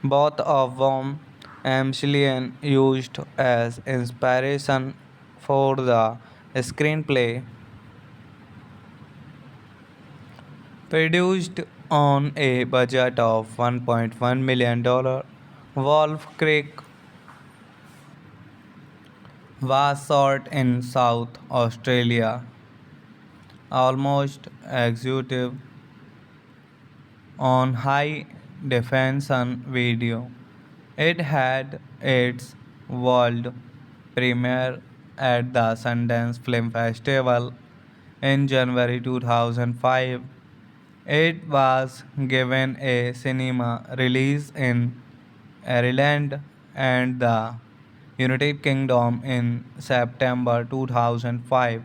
both of whom Amselian used as inspiration for the screenplay. Produced on a budget of $1.1 million, Wolf Creek was shot in South Australia, almost executive on high definition video. It had its world premiere at the Sundance Film Festival in January 2005. It was given a cinema release in Ireland and the United Kingdom in September 2005,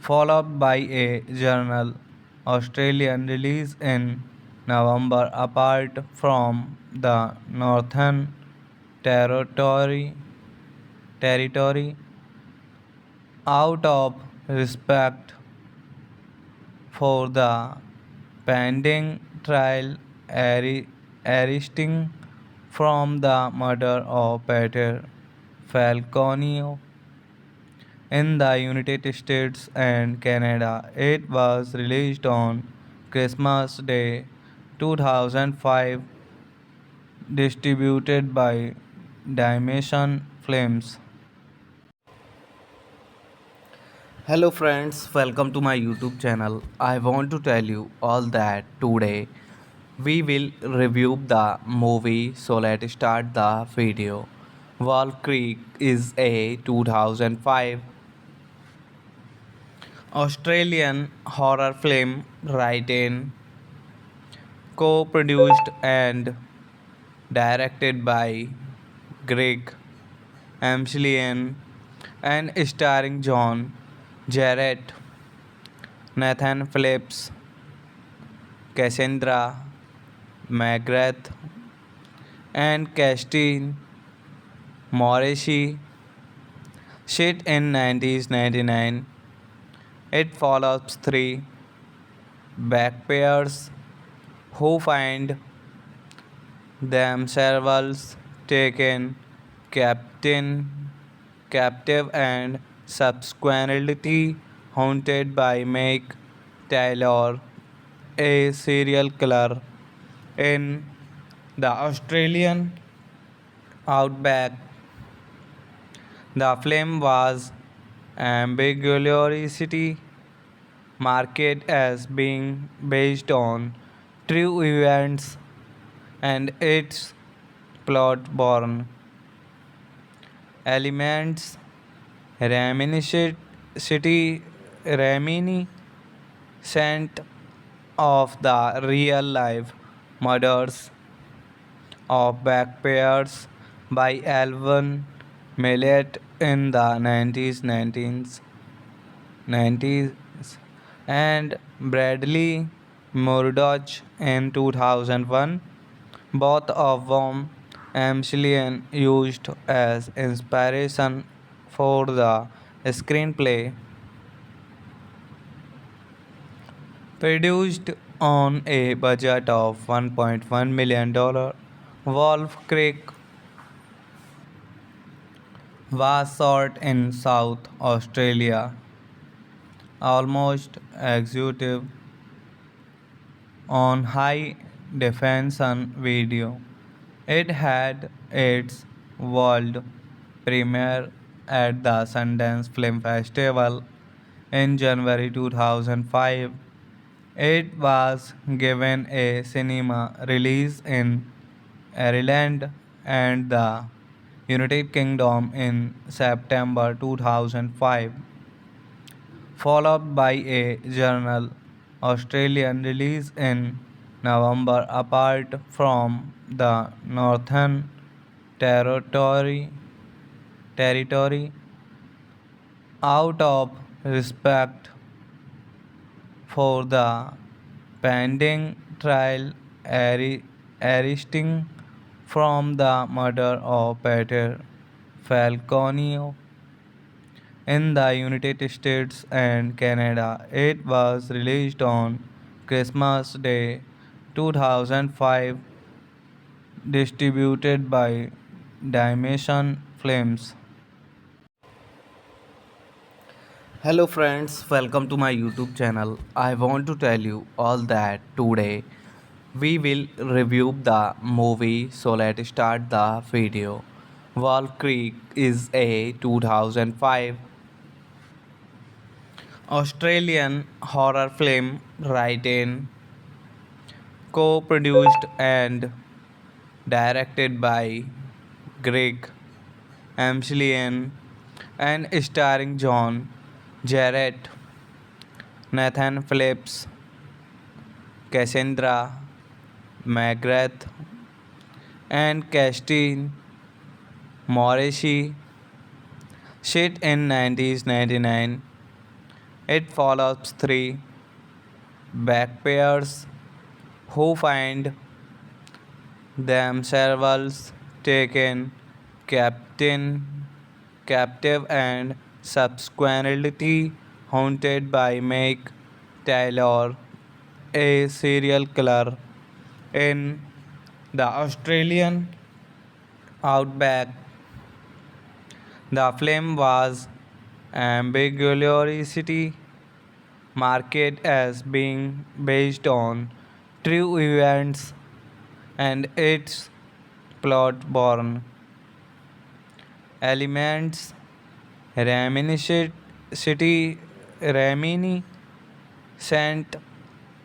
followed by a general Australian release in November. Apart from the Northern Territory, out of respect for the pending trial arising from the murder of Peter Falconio in the United States and Canada. It was released on Christmas Day 2005, distributed by Dimension Films. Hello friends, welcome to my YouTube channel. I want to tell you all that today we will review the movie, so let's start the video. Wolf Creek is a 2005 Australian horror film written, co-produced and directed by Greg Amselian and starring John Jarrett, Nathan Phillips, Cassandra McGrath, and Christine Morrissey. Set in 1999, it follows three backpairs who find themselves taken captain, captive and subsequently haunted by Meg Taylor, a serial killer in the Australian outback. The film was ambiguously marketed as being based on true events and its plot born elements reminiscent reminiscent of the real life murders of backpairs by Alvin Millet in the 90s and Bradley Murdoch in 2001, both of whom Amselian used as inspiration for the screenplay. Produced on a budget of $1.1 million, Wolf Creek was shot in South Australia, almost executive on high definition video. It had its world premiere at the Sundance Film Festival in January 2005. It was given a cinema release in Ireland and the United Kingdom in September 2005, followed by a general Australian release in November. Apart from the Northern Territory, territory out of respect for the pending trial arising from the murder of Peter Falconio in the United States and Canada. It was released on Christmas Day 2005, distributed by Dimension Films. Hello friends, welcome to my YouTube channel. I want to tell you all that today we will review the movie, so let's start the video. Wolf Creek is a 2005 Australian horror film written, co-produced and directed by Greg Amselian and starring John Jarrett, Nathan Phillips, Cassandra McGrath, and Christine Morrissey. Set in 1999, it follows three backpackers who find themselves taken captain, captive and subsequently haunted by Meg Taylor, a serial killer in the Australian outback. The film was ambiguously marketed as being based on true events and its plot born elements reminiscent reminiscent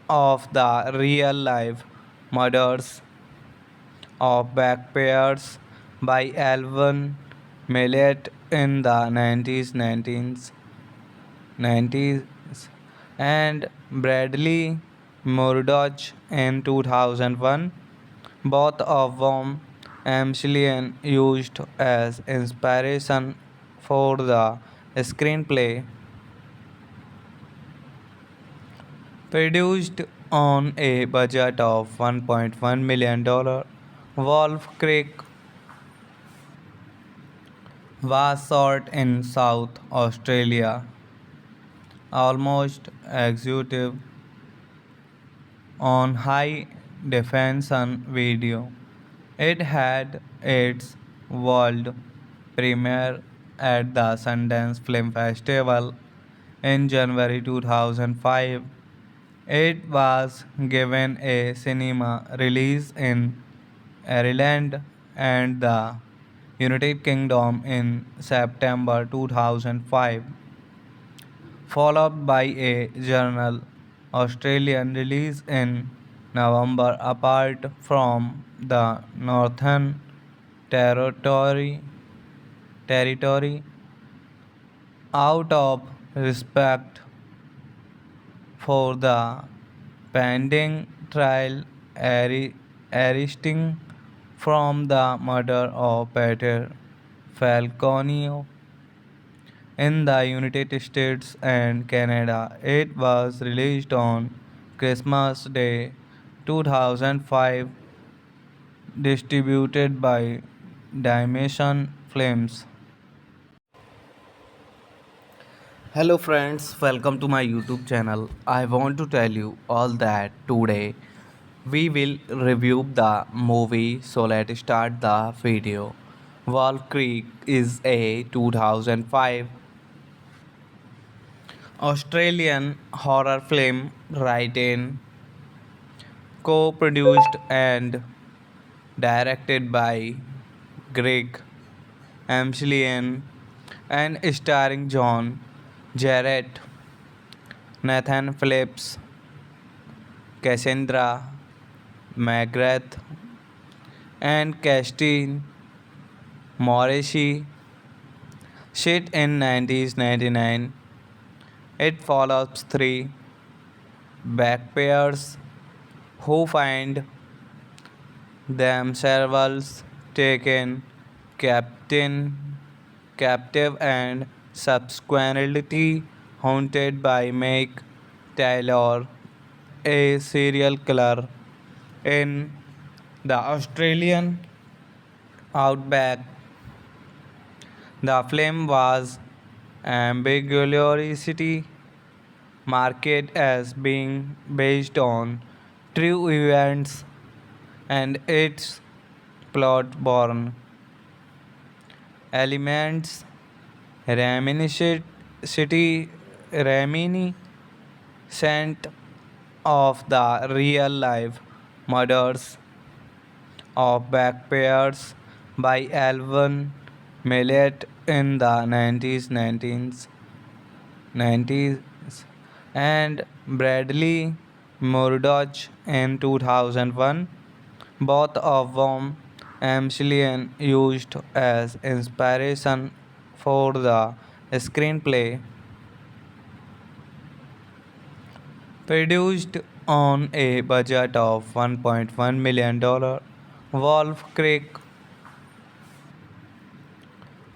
of the real life murders of backpayers by Alvin Millet in the 90s and Bradley Murdoch in 2001, both of whom Amselian used as inspiration for the screenplay. Produced on a budget of $1.1 million, Wolf Creek was shot in South Australia, almost executive on high definition video. It had its world premiere at the Sundance Film Festival in January 2005. It was given a cinema release in Ireland and the United Kingdom in September 2005, followed by a general Australian release in November. Apart from the Northern Territory, territory out of respect for the pending trial arising from the murder of Peter Falconio in the United States and Canada. It was released on Christmas Day 2005, distributed by Dimension Films. Hello friends, welcome to my YouTube channel. I want to tell you all that today we will review the movie, so let's start the video. Wall Creek is a 2005 Australian horror film written, co-produced and directed by Greg Amselian and starring John Jarrett, Nathan Phillips, Cassandra McGrath, and Christine Morrissey. Set in 1999, it follows three backpackers who find themselves taken captive and subsequently haunted by Meg Taylor, a serial killer in the Australian outback. The film was ambiguously marketed as being based on true events and its plot born elements reminiscent reminiscent of the real life murders of backpairs by Alvin Millet in the 90s and Bradley Murdoch in 2001, both of whom Amselian used as inspiration for the screenplay. Produced on a budget of $1.1 million, Wolf Creek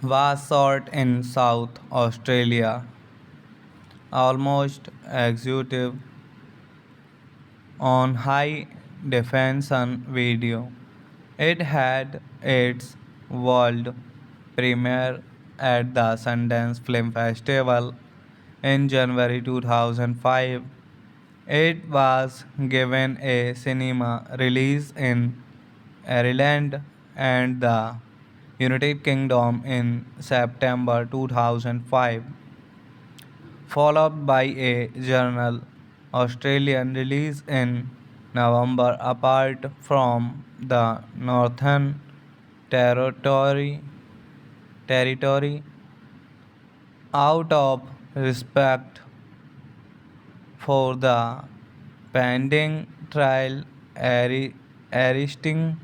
was shot in South Australia, almost executive on high definition video. It had its world premiere at the Sundance Film Festival in January 2005. It was given a cinema release in Ireland and the United Kingdom in September 2005, followed by a general Australian release in November. Apart from the Northern Territory, territory out of respect for the pending trial arising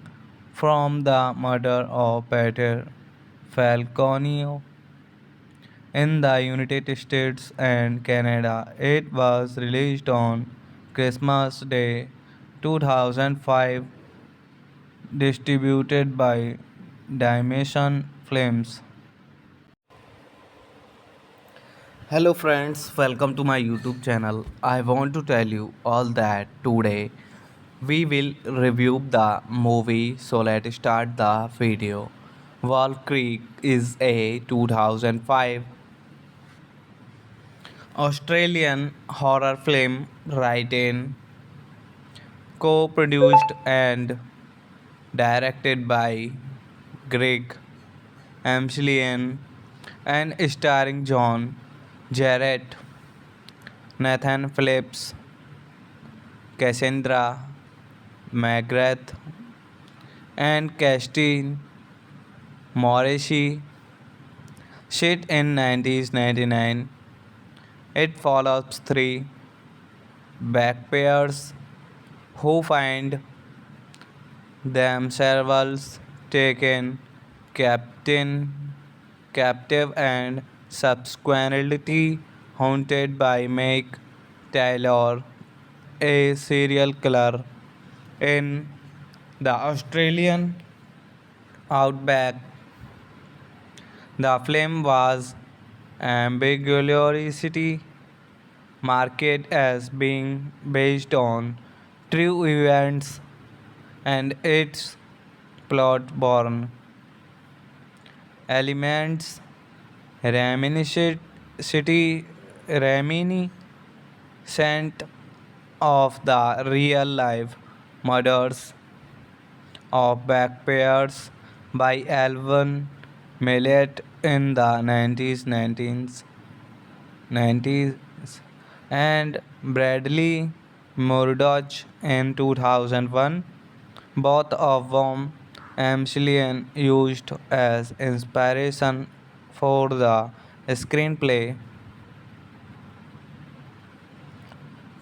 from the murder of Peter Falconio in the United States and Canada. It was released on Christmas Day 2005, distributed by Dimension Films. Hello friends, welcome to my YouTube channel. I want to tell you all that today we will review the movie, so let's start the video. Wolf Creek is a 2005 Australian horror film written, co-produced and directed by Greg Amselian and starring John Jarrett, Nathan Phillips, Cassandra McGrath, and Christine Morrissey. Set in 1999, it follows three backpairs who find themselves taken captain, captive and subsequently haunted by Meg Taylor, a serial killer in the Australian outback. The film was ambiguously marketed as being based on true events and its plot born elements reminiscent reminiscent of the real life murders of backpairs by Alvin Millet in the 90s and Bradley Murdoch in 2001, both of whom Amselian used as inspiration for the screenplay.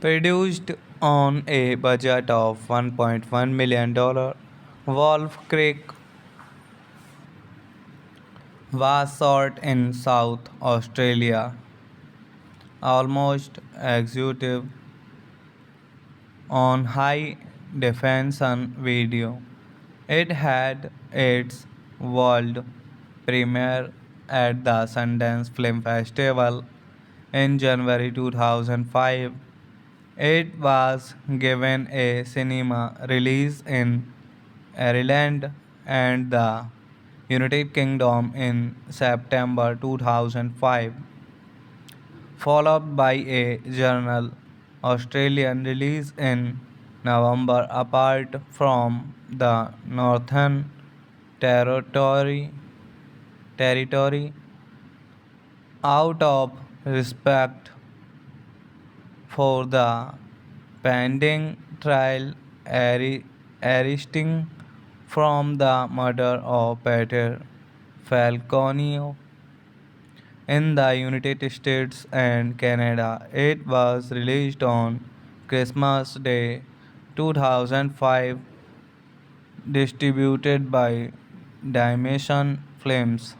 Produced on a budget of $1.1 million, Wolf Creek was shot in South Australia, almost executive on high definition video. It had its world premiere at the Sundance Film Festival in January 2005, It was given a cinema release in Ireland and the United Kingdom in September 2005, followed by a journal Australian release in November. Apart from the Northern Territory, territory out of respect for the pending trial arising from the murder of Peter Falconio in the United States and Canada. It was released on Christmas Day 2005, distributed by Dimension Films.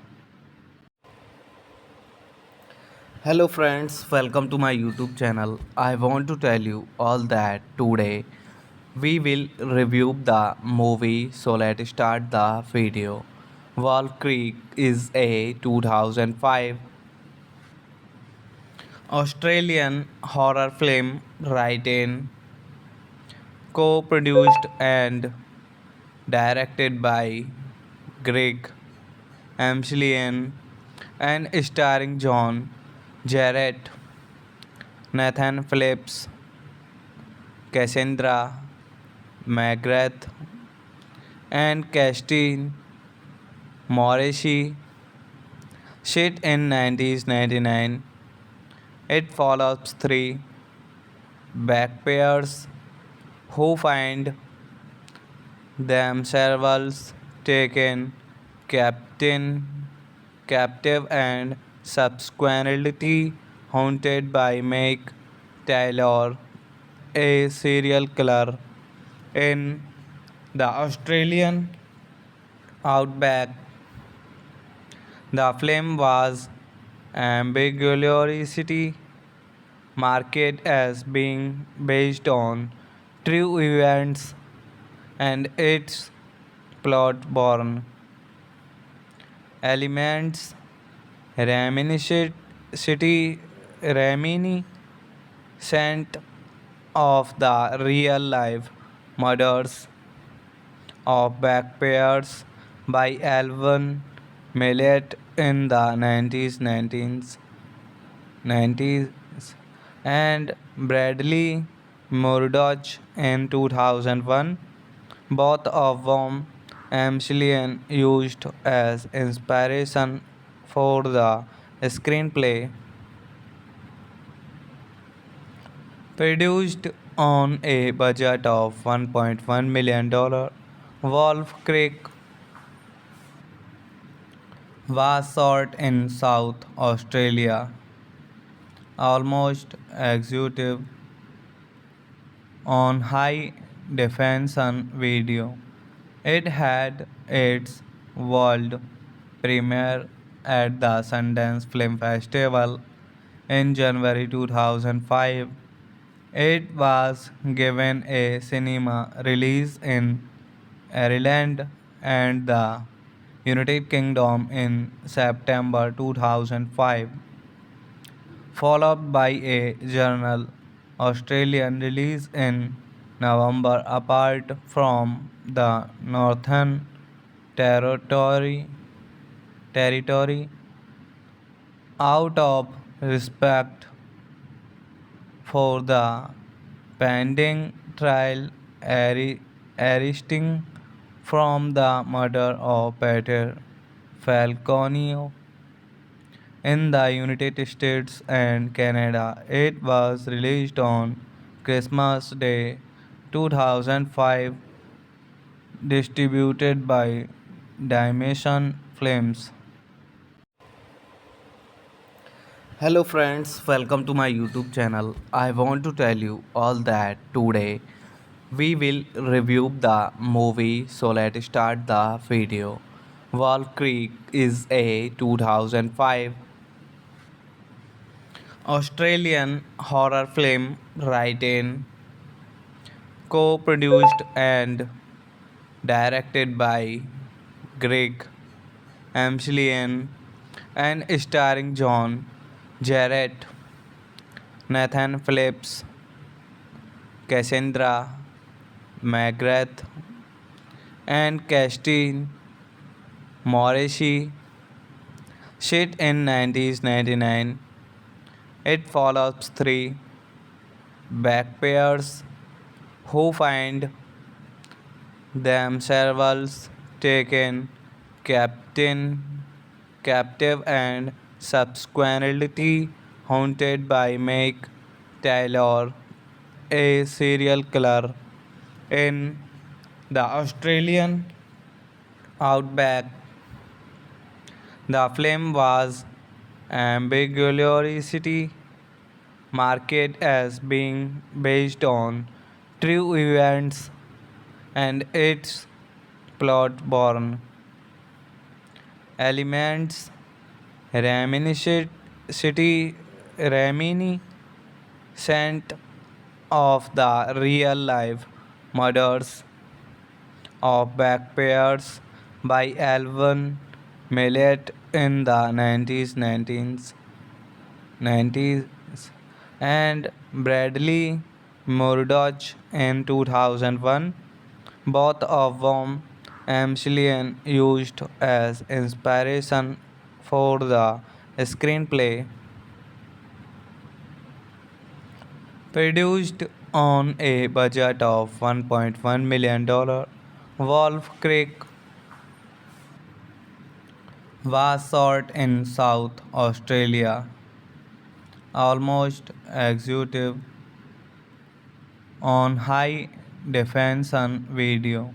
Hello friends, welcome to my YouTube channel. I want to tell you all that today we will review the movie, so let's start the video. Wall Creek is a 2005 Australian horror film written, co-produced and directed by Greg Amselian and starring John Jarrett, Nathan Phillips, Cassandra McGrath, and Christine Morrissey. Set in 1999, it follows three backpackers who find themselves taken captain, captive and subsequently haunted by Meg Taylor, a serial killer in the Australian outback. The film was ambiguously marketed as being based on true events and its plot born elements reminiscent reminiscent of the real life murders of backpayers by Alvin Millet in the 1990s and Bradley Murdoch in 2001, both of whom Amselian used as inspiration for the screenplay. Produced on a budget of $1.1 million, Wolf Creek was shot in South Australia, almost executive on high definition video. It had its world premiere at the Sundance Film Festival in January 2005. It was given a cinema release in Ireland and the United Kingdom in September 2005, followed by a journal Australian release in November. Apart from the Northern Territory out of respect for the pending trial arising from the murder of Peter Falconio in the United States and Canada. It was released on Christmas Day 2005, distributed by Dimension Films. Hello friends, welcome to my YouTube channel. I want to tell you all that today we will review the movie, so let's start the video. Wall Creek is a 2005 Australian horror film written, co-produced and directed by Greg Amselian and starring John Jarrett, Nathan Phillips, Cassandra, McGrath, and Christine Morrissey shit in 1999. It follows three backpairs who find themselves taken captain, captive and subsequently haunted by Meg Taylor, a serial killer in the Australian outback. The film was ambiguously marketed as being based on true events and its plot born elements reminiscent reminiscent of the real life murders of backpairs by Alvin Millet in the 90s and Bradley Murdoch in 2001, both of whom Amselian used as inspiration for the screenplay. Produced on a budget of $1.1 million, Wolf Creek was shot in South Australia, almost executive on high definition video.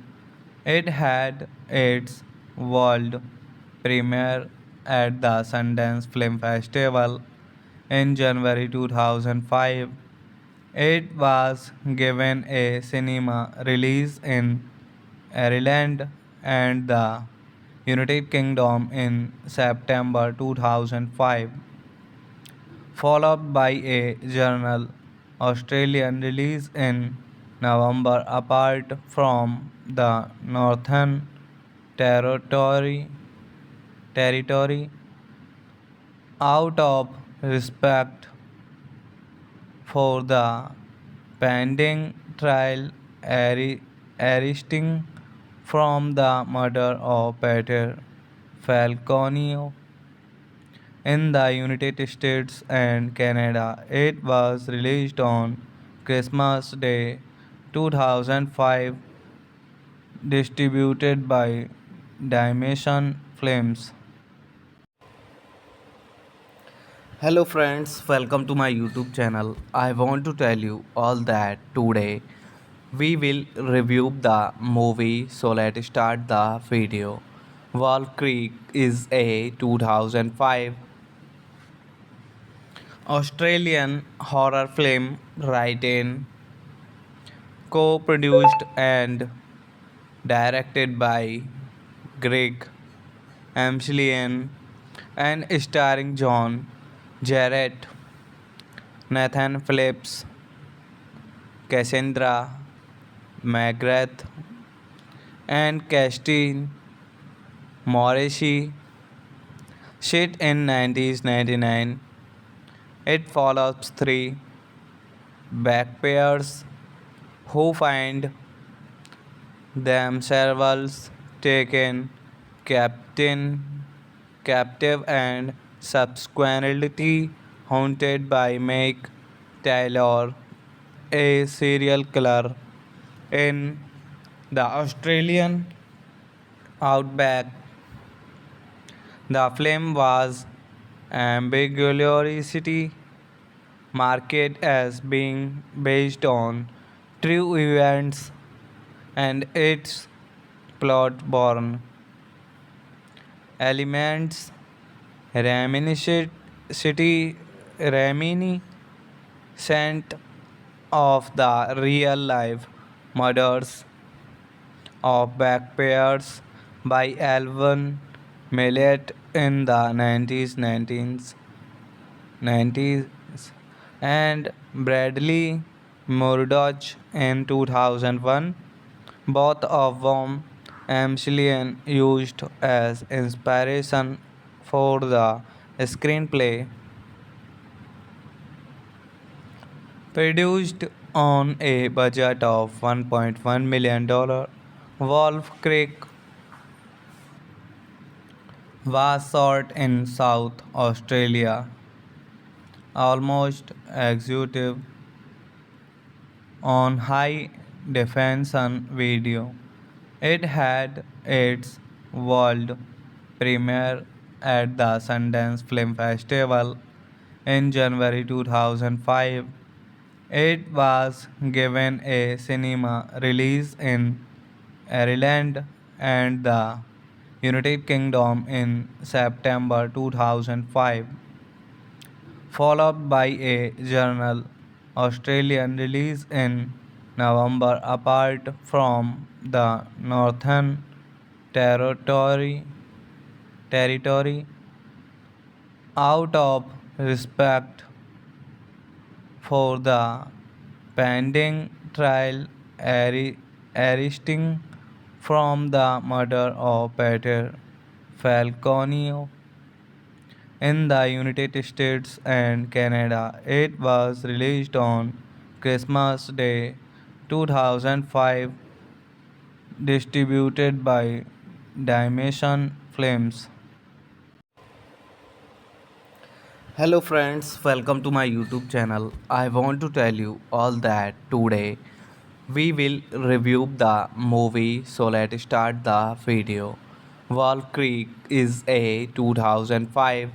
It had its world premiere at the Sundance Film Festival in January 2005. It was given a cinema release in Ireland and the United Kingdom in September 2005, followed by a general Australian release in November. Apart from the Northern Territory, out of respect for the pending trial arising from the murder of Peter Falconio in the United States and Canada. It was released on Christmas Day 2005, distributed by Dimension Films. Hello friends, welcome to my YouTube channel. I want to tell you all that today we will review the movie, so let's start the video. Wolf Creek is a 2005 Australian horror film written, co-produced and directed by Greg Amselian and starring John Jarrett, Nathan Phillips, Cassandra McGrath, and Christine Morrissey. Shit in 1999. It follows three backpairs who find themselves taken captive and subsequently haunted by Meg Taylor, a serial killer in the Australian outback. The film was ambiguously marketed as being based on true events and its plot born elements reminiscent reminiscent of the real life murders of backpairs by Alvin Millet in the 90s and Bradley Murdoch in 2001, both of whom Amselian used as inspiration for the screenplay. Produced On a budget of $1.1 million, Wolf Creek was shot in South Australia, almost executive on high definition video. It had its world premiere at the Sundance Film Festival in January 2005. It was given a cinema release in Ireland and the United Kingdom in September 2005, followed by a general Australian release in November. Apart from the Northern Territory, territory out of respect for the pending trial arising from the murder of Peter Falconio in the United States and Canada. It was released on Christmas Day 2005, distributed by Dimension Films. Hello friends, welcome to my YouTube channel. I want to tell you all that today we will review the movie, so let's start the video. Wall Creek is a 2005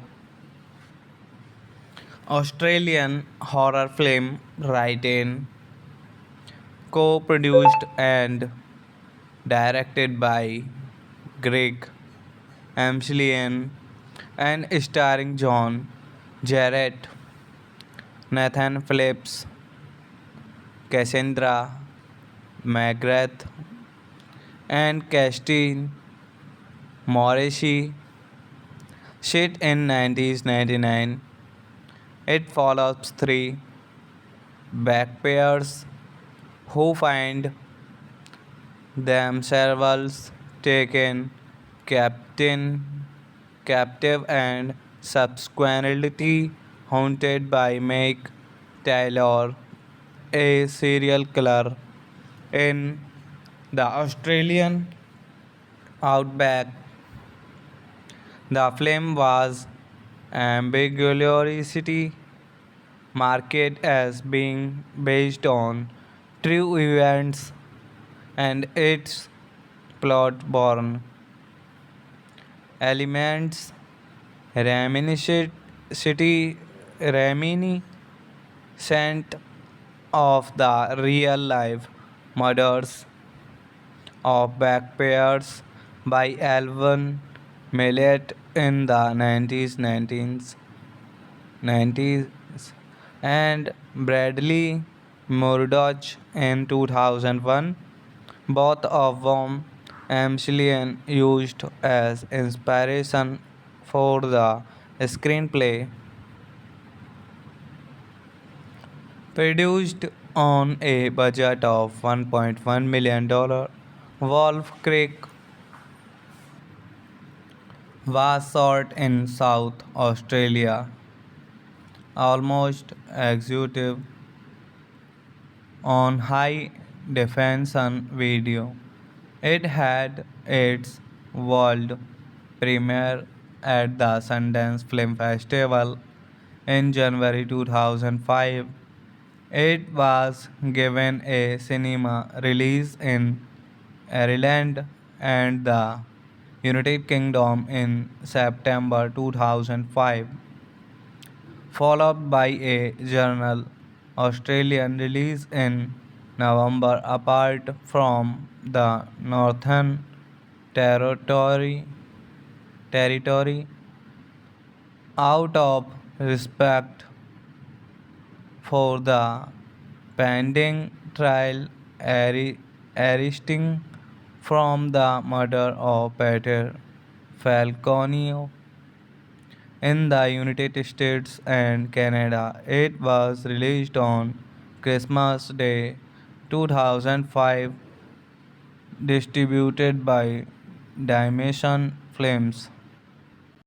Australian horror film written, co-produced and directed by Greg Amselian and starring John Jarrett, Nathan Phillips, Cassandra McGrath, and Christine Morrissey. Set in 1999, it follows three backpackers who find themselves taken captain, captive and subsequently haunted by Meg Taylor, a serial killer in the Australian outback. The film was ambiguously marketed as being based on true events and its plot born elements reminiscent reminiscent of the real life murders of backpayers by Alvin Millet in the 1990s and Bradley Murdoch in 2001, both of whom Amselian used as inspiration for the screenplay. Produced on a budget of $1.1 million, Wolf Creek was shot in South Australia, almost executive on high definition video. It had its world premiere at the Sundance Film Festival in January 2005. It was given a cinema release in Ireland and the United Kingdom in September 2005, followed by a general Australian release in November. Apart from the Northern Territory out of respect for the pending trial arising from the murder of Peter Falconio in the United States and Canada. It was released on Christmas Day 2005, distributed by Dimension Films.